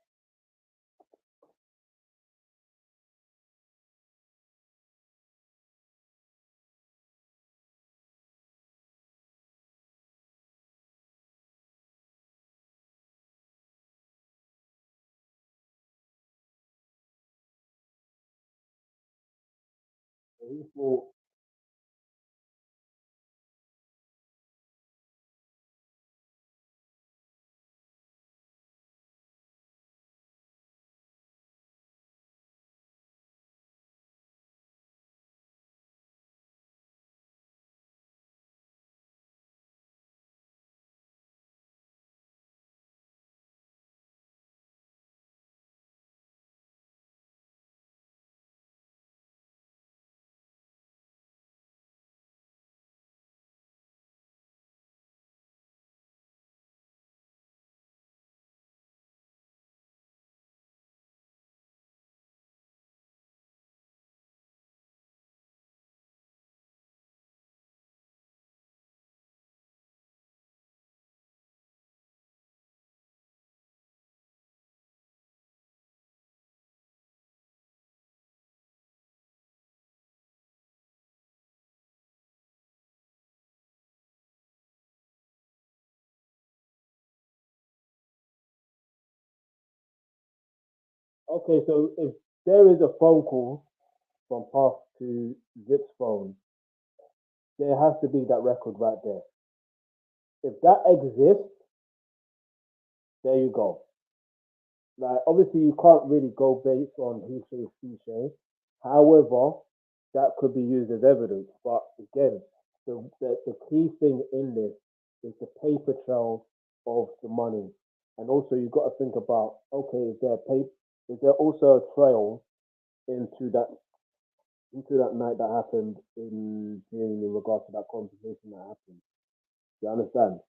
People, okay, so if there is a phone call from Puff to Zip's phone, there has to be that record right there. If that exists, there you go. Like obviously you can't really go based on he say, she say. However, that could be used as evidence. But again, the key thing in this is the paper trail of the money. And also you've got to think about, okay, is there also a trail into that night that happened in regards to that conversation that happened? You understand?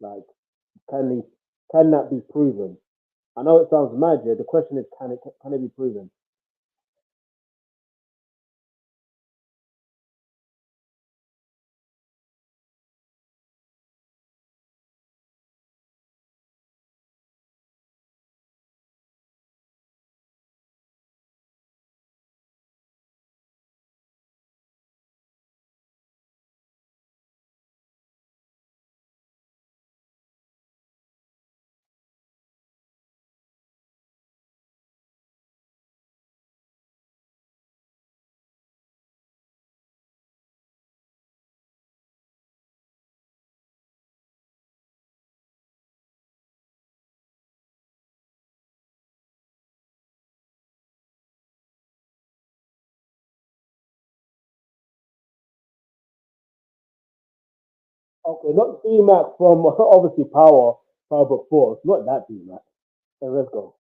Like can he can that be proven? I know it sounds mad, yeah. The question is, can it be proven? Okay, not D-Mac from obviously Power Book Force, not that D-Mac. And let's go.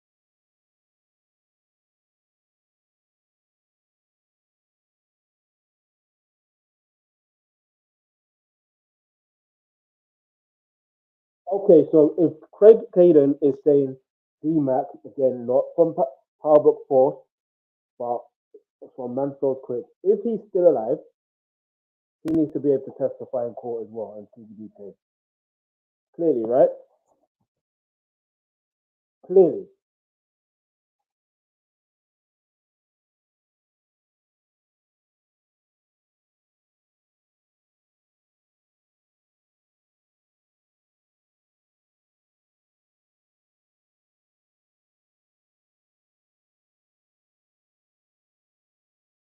Okay, so if Craig Caden is saying D-Mac, again, not from Power Book Force, but from Mansfield Quick, if he's still alive, he needs to be able to testify in court as well and CBD case. Clearly, right? Clearly.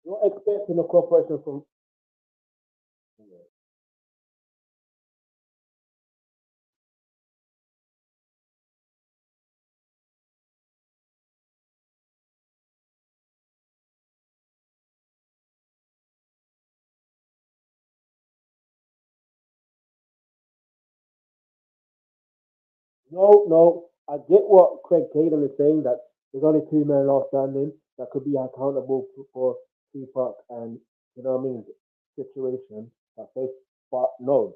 You're expecting a cooperation from. No, no. I get what Craig Caden is saying that there's only two men left standing that could be accountable for Tupac and you know what I mean situation. That face, but no,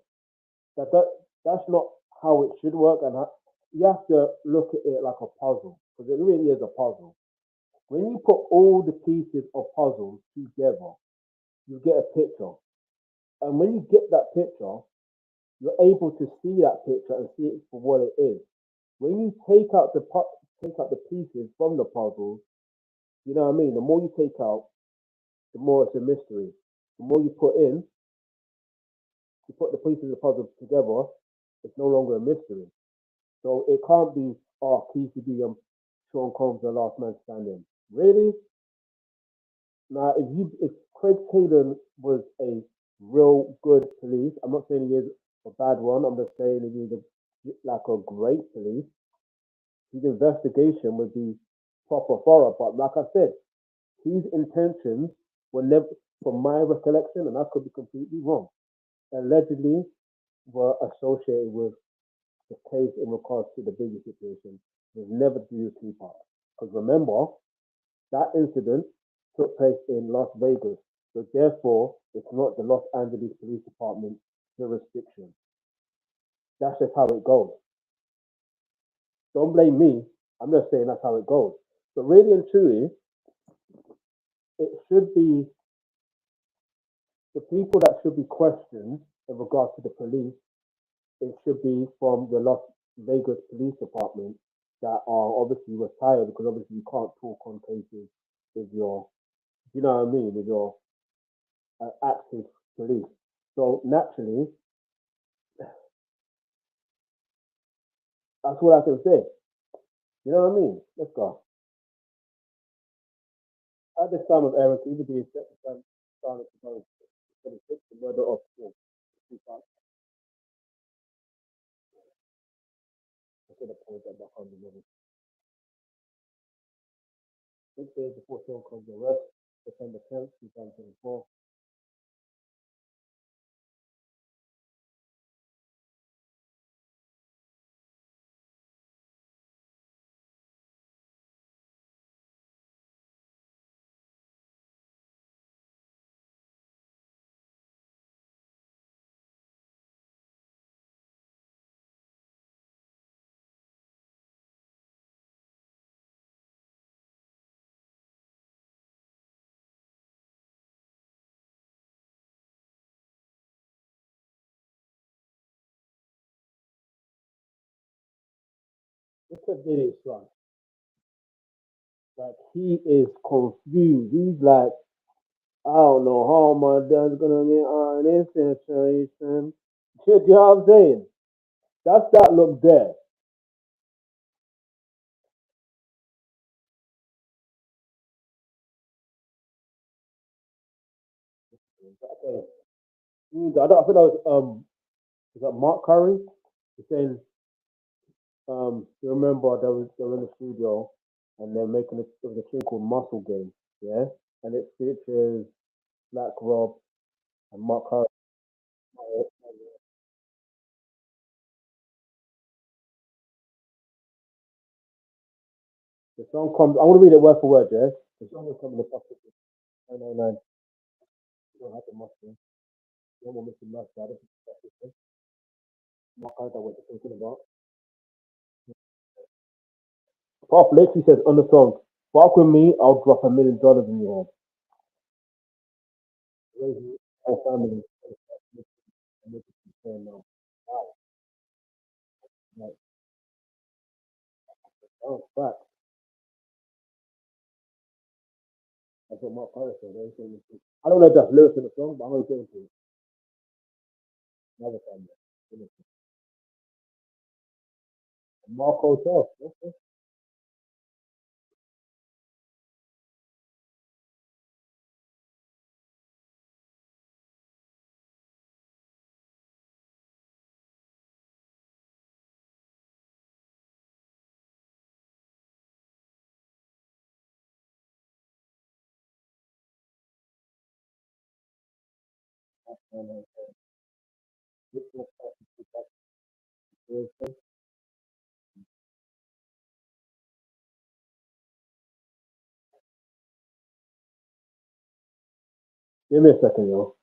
that that's not how it should work, and you have to look at it like a puzzle because it really is a puzzle. When you put all the pieces of puzzles together, you get a picture, and when you get that picture, you're able to see that picture and see it for what it is. When you take out the pieces from the puzzle, you know what I mean. The more you take out, the more it's a mystery. The more you put in, you put the pieces of the puzzle together, it's no longer a mystery. So it can't be, oh, KCB and Sean Combs the last man standing. Really? Now, if Craig Caden was a real good police, I'm not saying he is a bad one. I'm just saying he is like a great police. His investigation would be proper thorough. But like I said, his intentions were never, from my recollection, and I could be completely wrong, allegedly were associated with the case in regards to the Biggie situation. It was never to do with Tupac. Because remember, that incident took place in Las Vegas. So therefore, it's not the Los Angeles Police Department jurisdiction. That's just how it goes. Don't blame me. I'm just saying that's how it goes. But really and truly, it should be the people that should be questioned in regards to the police. It should be from the Las Vegas Police Department that are obviously retired because obviously you can't talk on cases with your, you know what I mean, with your active police. So naturally, that's what I can say. You know what I mean? Let's go. At this time of Eric, either be set to stand silent to the murder of Tupac. I should have pulled that back on the movie. 6 days before Sean Combs' arrest, December 10th, 2024. Look at Diddy's son. Like he is confused. He's like, I don't know how my dad's gonna get on this situation. Shit, you know what I'm saying? That's that look there. Okay. I think that was that Mark Curry? He's saying, you remember they were in the studio and they're making a thing called Muscle Game, yeah? And it features Black Rob and Mark Curry. The song comes, I'm gonna read it word for word, yeah? The song will come in the pocket. 999. You don't have the muscle. You don't want to miss the muscle. Mark Curry, what you're thinking about. Pop literally says on the song, fuck with me, I'll drop $1 million in your head. Raise you, our family. And make it fair now. Wow. Like, oh, fact. That's what Mark Curry said. I don't know if that's lyrics in the song, but I'm going to get into it. Another family. Marco Tough. Okay. Give me a second, yo.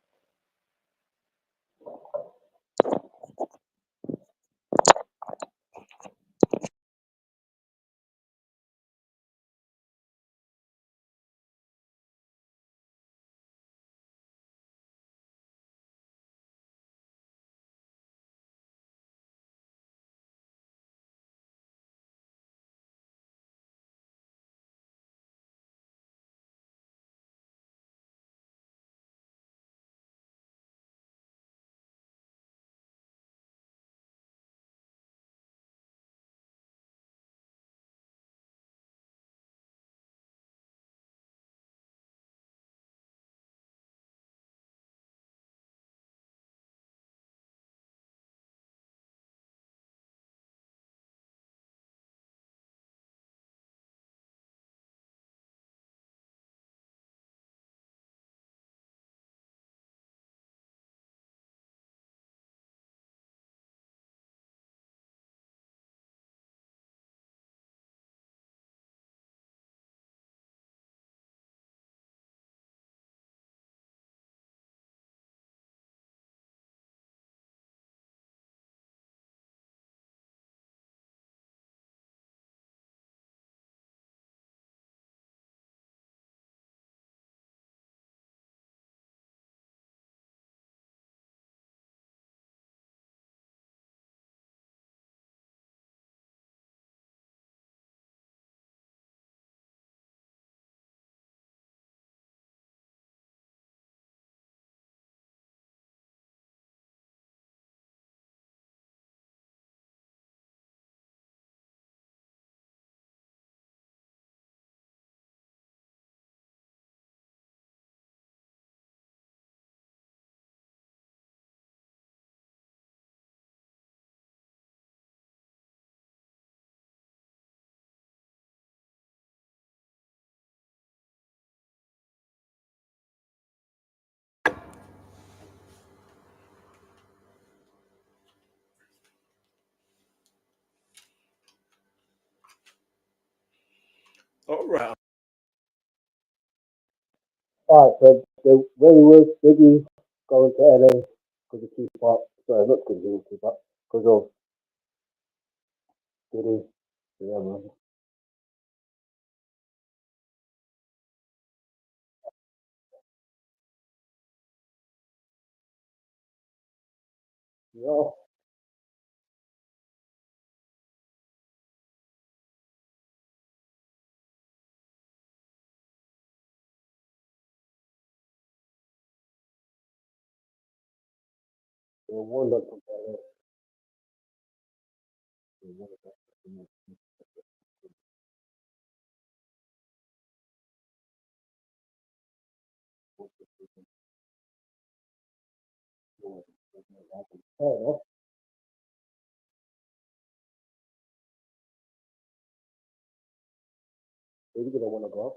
All right. Alright, so where we were, Biggie going to LA because of Tupac. Sorry, not because of Tupac, because of Diddy. Yeah, man. Yeah, they won that from LA. They won that from LA. Fair enough. Biggie didn't want to go.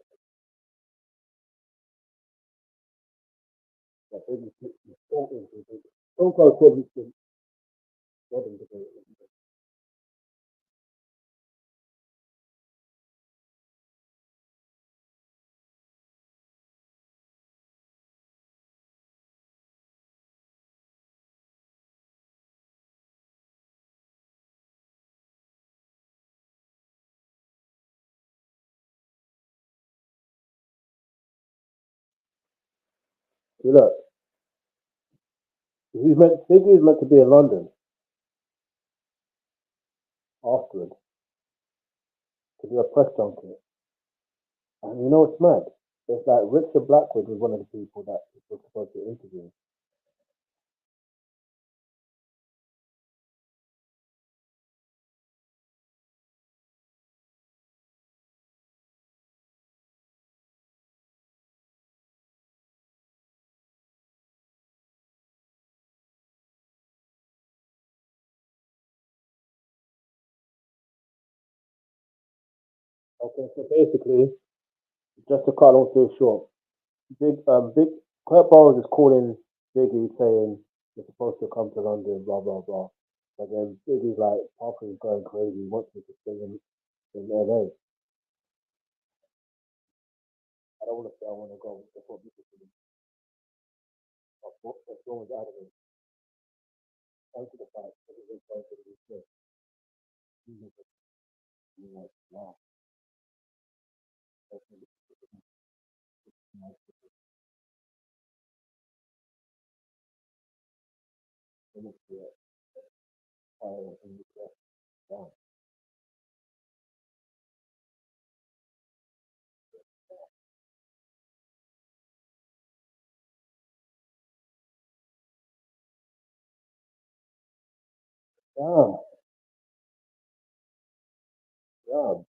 But Biggie fought into it. Don't go to Biggie. Wasn't the See, look, Biggie is meant to be in London afterwards to do a press junket. And you know what's mad? It's like Richard Blackwood was one of the people that was supposed to interview. Okay, so basically, just to cut long story short, Big Kurt Burrows is calling Biggie saying you're supposed to come to London, blah blah blah. But then Biggie's like, Puffy's going crazy. He wants me to stay in LA. I don't want to say I want to go. That's what people do. That's always out of it. Thanks to the fact that it's going to the UK. You're like, wow, that's really nice. It looks good. And wow. Damn, damn.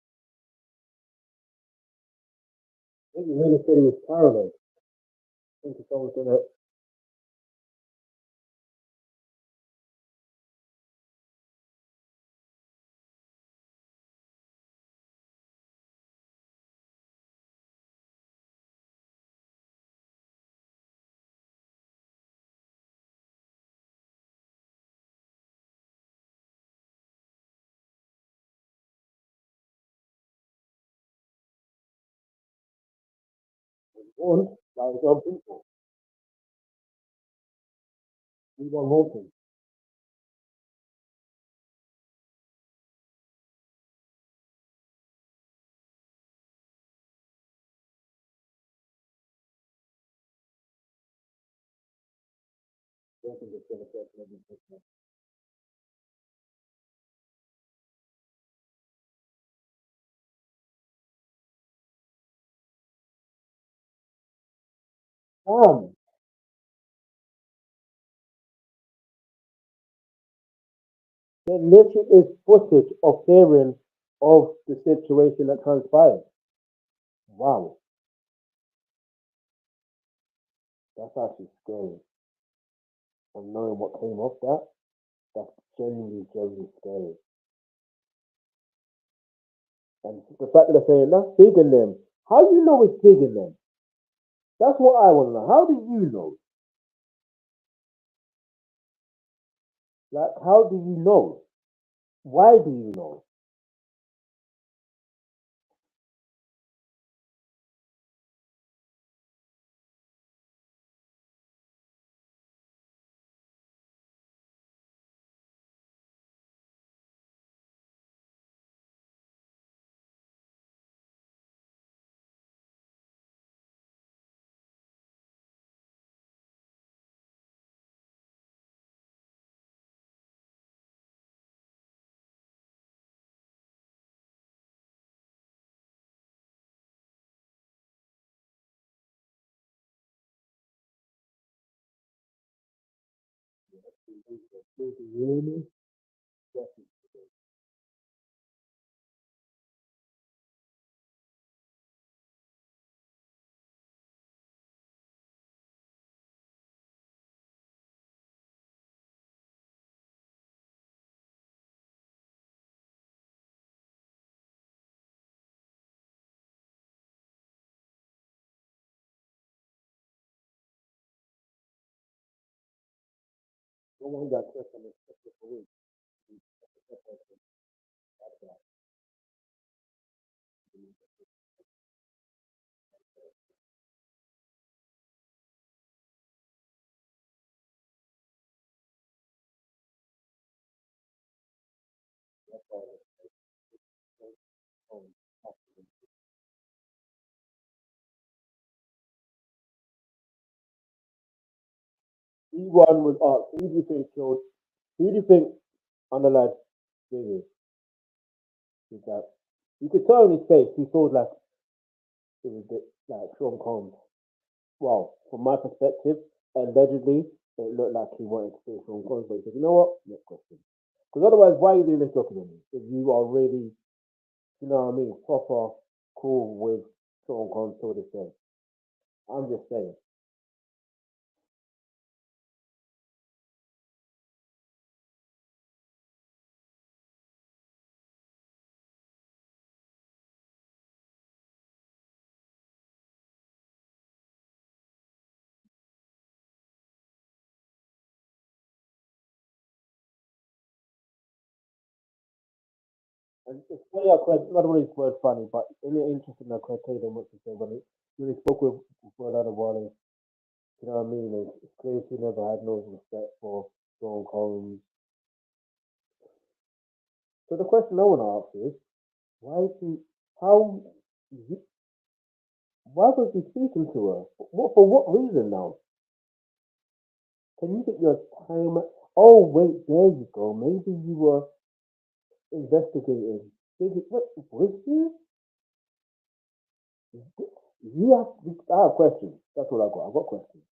Biggie really said he was paranoid. I think someone's gonna warn by his own people. He won't hold him. I don't think it's gonna take another business. Damn, there literally is footage of hearing of the situation that transpired. Wow, that's actually scary. And knowing what came of that, that's genuinely, genuinely scary. And the fact that they're saying that's big in them. How do you know it's big in them? That's what I want to know. How do you know? Like, how do you know? Why do you know? Really? No one got touched on this for weeks. E1 was asked, who do you think killed, who do you think underlined Biggie? He's like, you could tell in his face, he thought like it was a bit like Sean Combs. Well, from my perspective, allegedly, it looked like he wanted to kill Sean Combs, but he said, you know what? Next question. Because otherwise, why are you doing this documentary? If you are really, you know what I mean, proper cool with Sean Combs till this day. I'm just saying. And it's funny how Craig, not only is word funny, but really interesting that Craig Tatum wants to say when he spoke with for another while, you know what I mean? It's clear he never had no respect for Sean Combs. So the question I want to ask is, why is he, how, why was he speaking to her? For what reason now? Can you get your time? Oh, wait, there you go. Maybe you were investigating. What was you? I have questions. That's what I got. I got questions.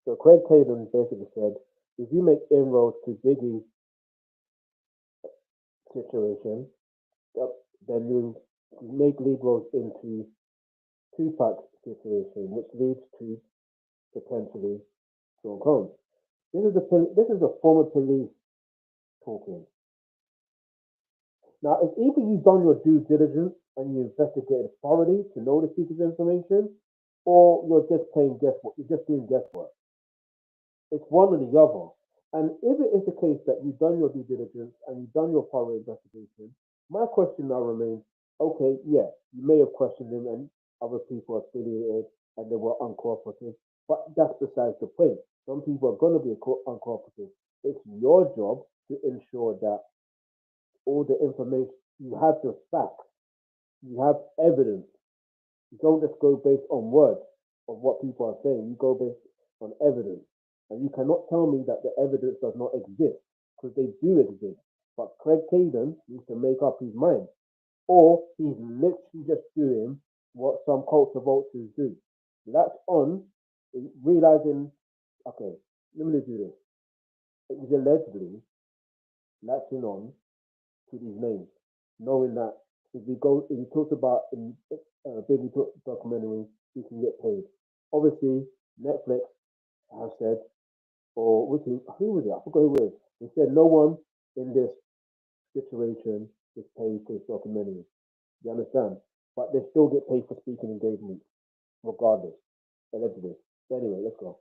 So Craig Tatum basically said, if you make inroads to Biggie's situation, yep, then you make lead roads into Tupac's situation, which leads to potentially Sean Combs. This is a former police talking. Now, if either you've done your due diligence and you investigated thoroughly to know the piece of information, or you're just playing guesswork, you're just doing guesswork. It's one or the other. And if it is the case that you've done your due diligence and you've done your thorough investigation, my question now remains, okay, yeah, you may have questioned him and other people affiliated and they were uncooperative, but that's besides the point. Some people are going to be uncooperative. It's your job to ensure that all the information, you have the facts, you have evidence. You don't just go based on words of what people are saying. You go based on evidence. And you cannot tell me that the evidence does not exist, because they do exist. But Craig Tatum needs to make up his mind. Or he's literally just doing what some culture vultures do. That's on realizing, okay, let me do this. It was allegedly latching on to these names, knowing that if he talks about in Biggie documentary, he can get paid. Obviously, Netflix has said, or who was it? I forgot who it was. They said no one in this situation is paid for this documentary. You understand? But they still get paid for speaking engagements, regardless, allegedly. So anyway, let's go.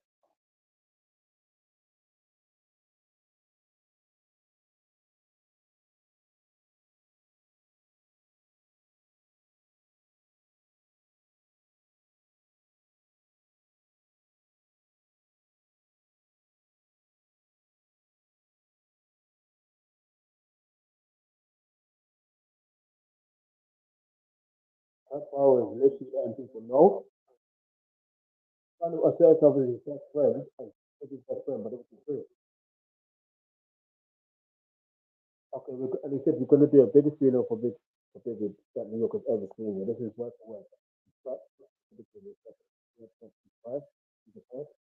That's why I was literally letting people know. Trying to assert himself as his best friend, and his best friend, but it was true. Okay, and he said we're going to do a biggest funeral for Biggie that New York has ever seen. This is word for word. Start with the first,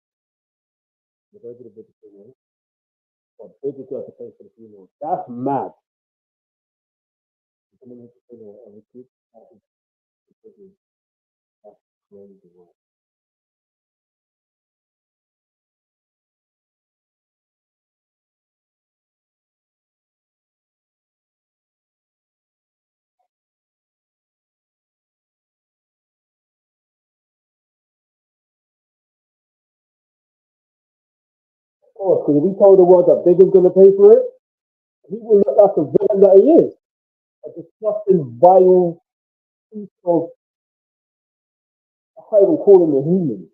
the very the biggest funeral, but Biggie got to pay for the funeral. That's mad. We're going to make the funeral and we keep having Biggie. That's crazy. Man. Of course, because if he told the world that Biggie's going to pay for it, he will look like a villain that he is. A disgusting, vile piece of, I can't even call him a human.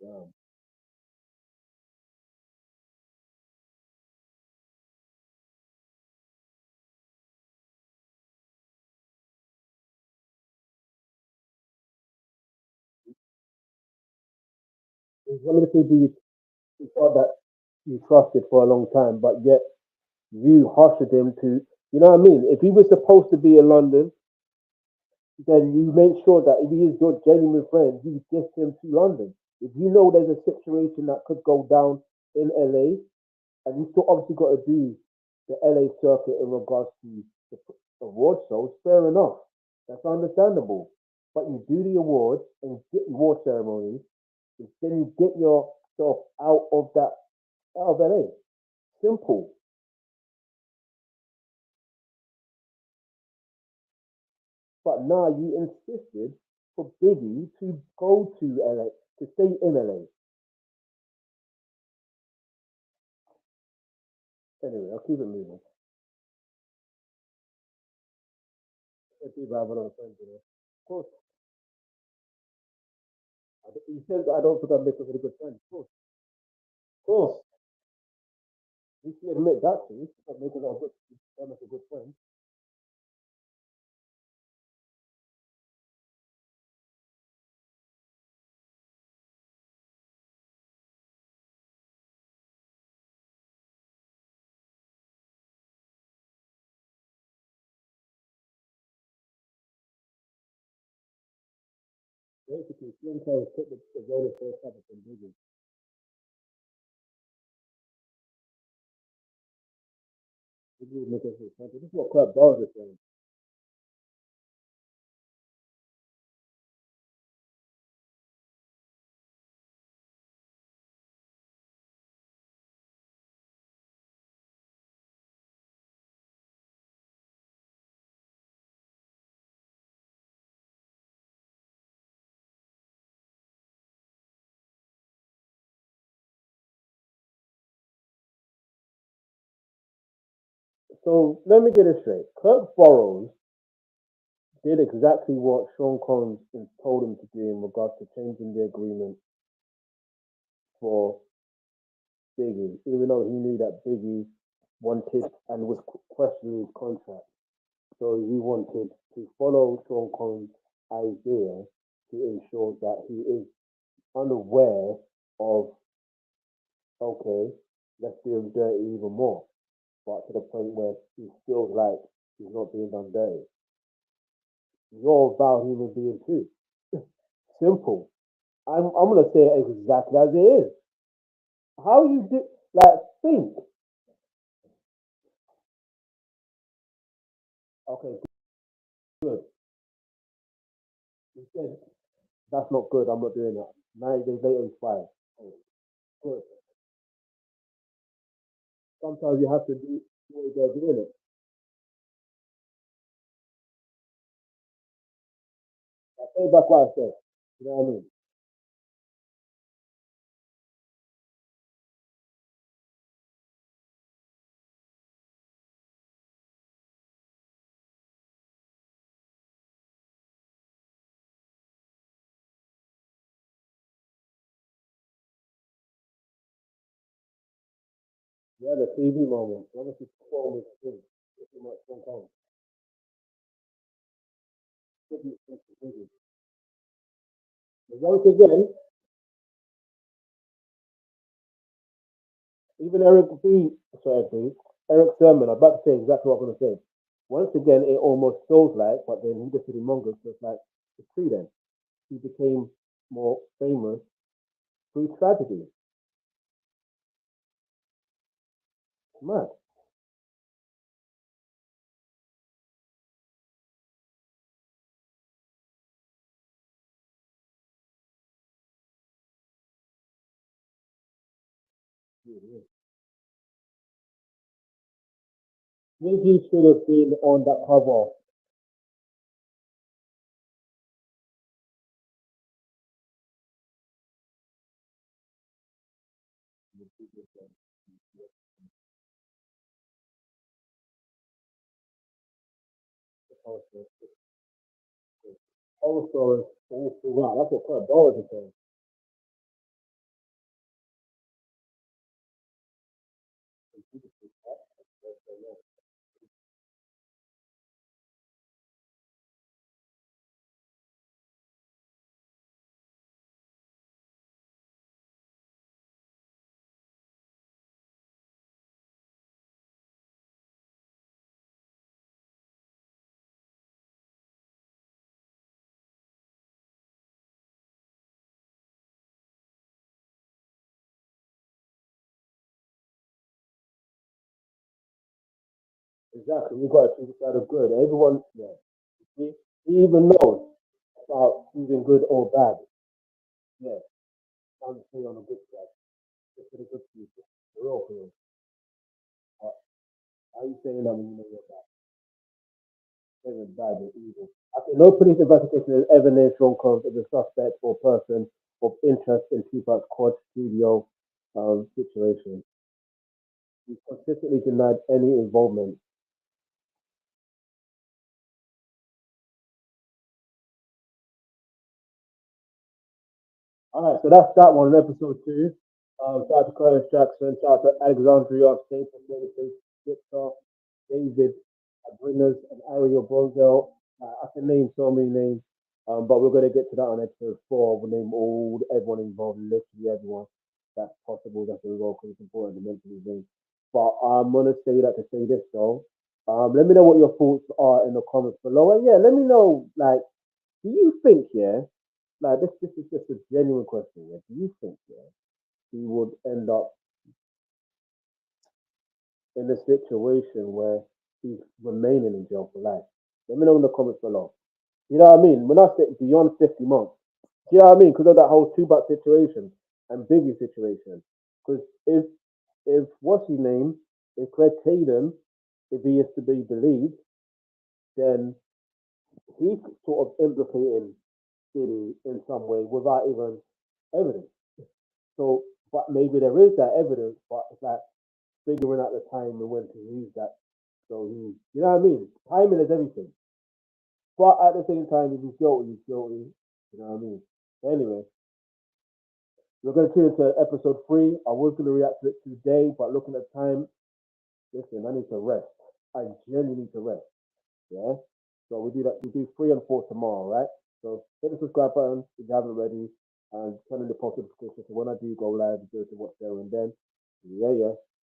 Yeah. He's one of the people you thought that you trusted for a long time, but yet you hustled him to, you know what I mean? If he was supposed to be in London, then you make sure that if he is your genuine friend, you gift him to London. If you know there's a situation that could go down in LA, and you still obviously got to do the LA circuit in regards to the award shows, fair enough. That's understandable. But you do the awards and get award ceremonies, then you get yourself out of LA. Simple. But now you insisted for Biggie to go to LA, to stay in LA. Anyway, I'll keep it moving. People have a lot of friends, you know. Of course, you said I don't think I make a really good friend. Of course, you should admit that too. I make a lot of good, I make a good friend. Basically, Slim Kelly took the role of first ever from Biggie. Biggie would make us his friend. This is what Club Bars is saying. So let me get it straight. Kirk Burrows did exactly what Sean Collins told him to do in regards to changing the agreement for Biggie, even though he knew that Biggie wanted and was questioning his contract. So he wanted to follow Sean Collins' idea to ensure that he is unaware of, okay, let's do him dirty even more, but to the point where he feels like he's not being done dirty. You're a vile human being too. Simple. I'm gonna say it exactly as it is. How you do like think? Okay, good. You said that's not good. I'm not doing that. 9 days later, it's fine. Oh, good. Sometimes you have to do what they're doing it. I say back what I said. You know what I mean? Yeah, the TV moment. Obviously, performance thing. Pretty much sometimes. But once again, even Eric Sermon, I'm about to say exactly what I'm going to say. Once again, it almost feels like, but then he just did humongous, so it's like, it's true then. He became more famous through tragedy. It's mad. Maybe he should have been on that cover. Also, wow, that's what Club Dollars is saying. Exactly. We got to choose the side of good. Everyone, yeah. He even knows about choosing good or bad. Yeah. I'm stay on the good side. Just for the good people. For real, for real. But how you saying that when you know you're bad? Saying bad and evil. Okay, no police investigation has ever named Sean Combs as a suspect or person of interest in Tupac's quad studio situation. He consistently denied any involvement. All right, so that's that one, episode two. Shout out to Curtis Jackson, shout out to Alexandria, Staples, Victor, David, Bringers, and Ariel Bronzel. I can name so many names, but we're going to get to that on episode four. We'll name everyone involved, literally everyone that's possible. That's the role because it's important to mention his name. But I'm going to say that to say this though. Let me know what your thoughts are in the comments below. And yeah, let me know, like, do you think, yeah, like this is just a genuine question, yeah? Do you think, yeah, he would end up in a situation where he's remaining in jail for life? Let me know in the comments below. You know what I mean? When I say beyond 50 months, do you know what I mean? Because of that whole Tupac situation and Biggie situation. Because if what's his name, if Craig Caden, if he is to be believed, then he's sort of implicating Diddy in some way without even evidence. So, but maybe there is that evidence, but it's like figuring out the time and when to use that. So you know what I mean? Timing is everything. But at the same time, if he's guilty, he's guilty. You know what I mean? Anyway, we're going to tune into episode three. I was going to react to it today, but looking at time, listen, I need to rest. I genuinely need to rest. Yeah. So we do that. We do three and four tomorrow, right? So hit the subscribe button if you haven't already, and turn on the post notifications. So when I do go live, you go to watch there and then. Yeah, yeah.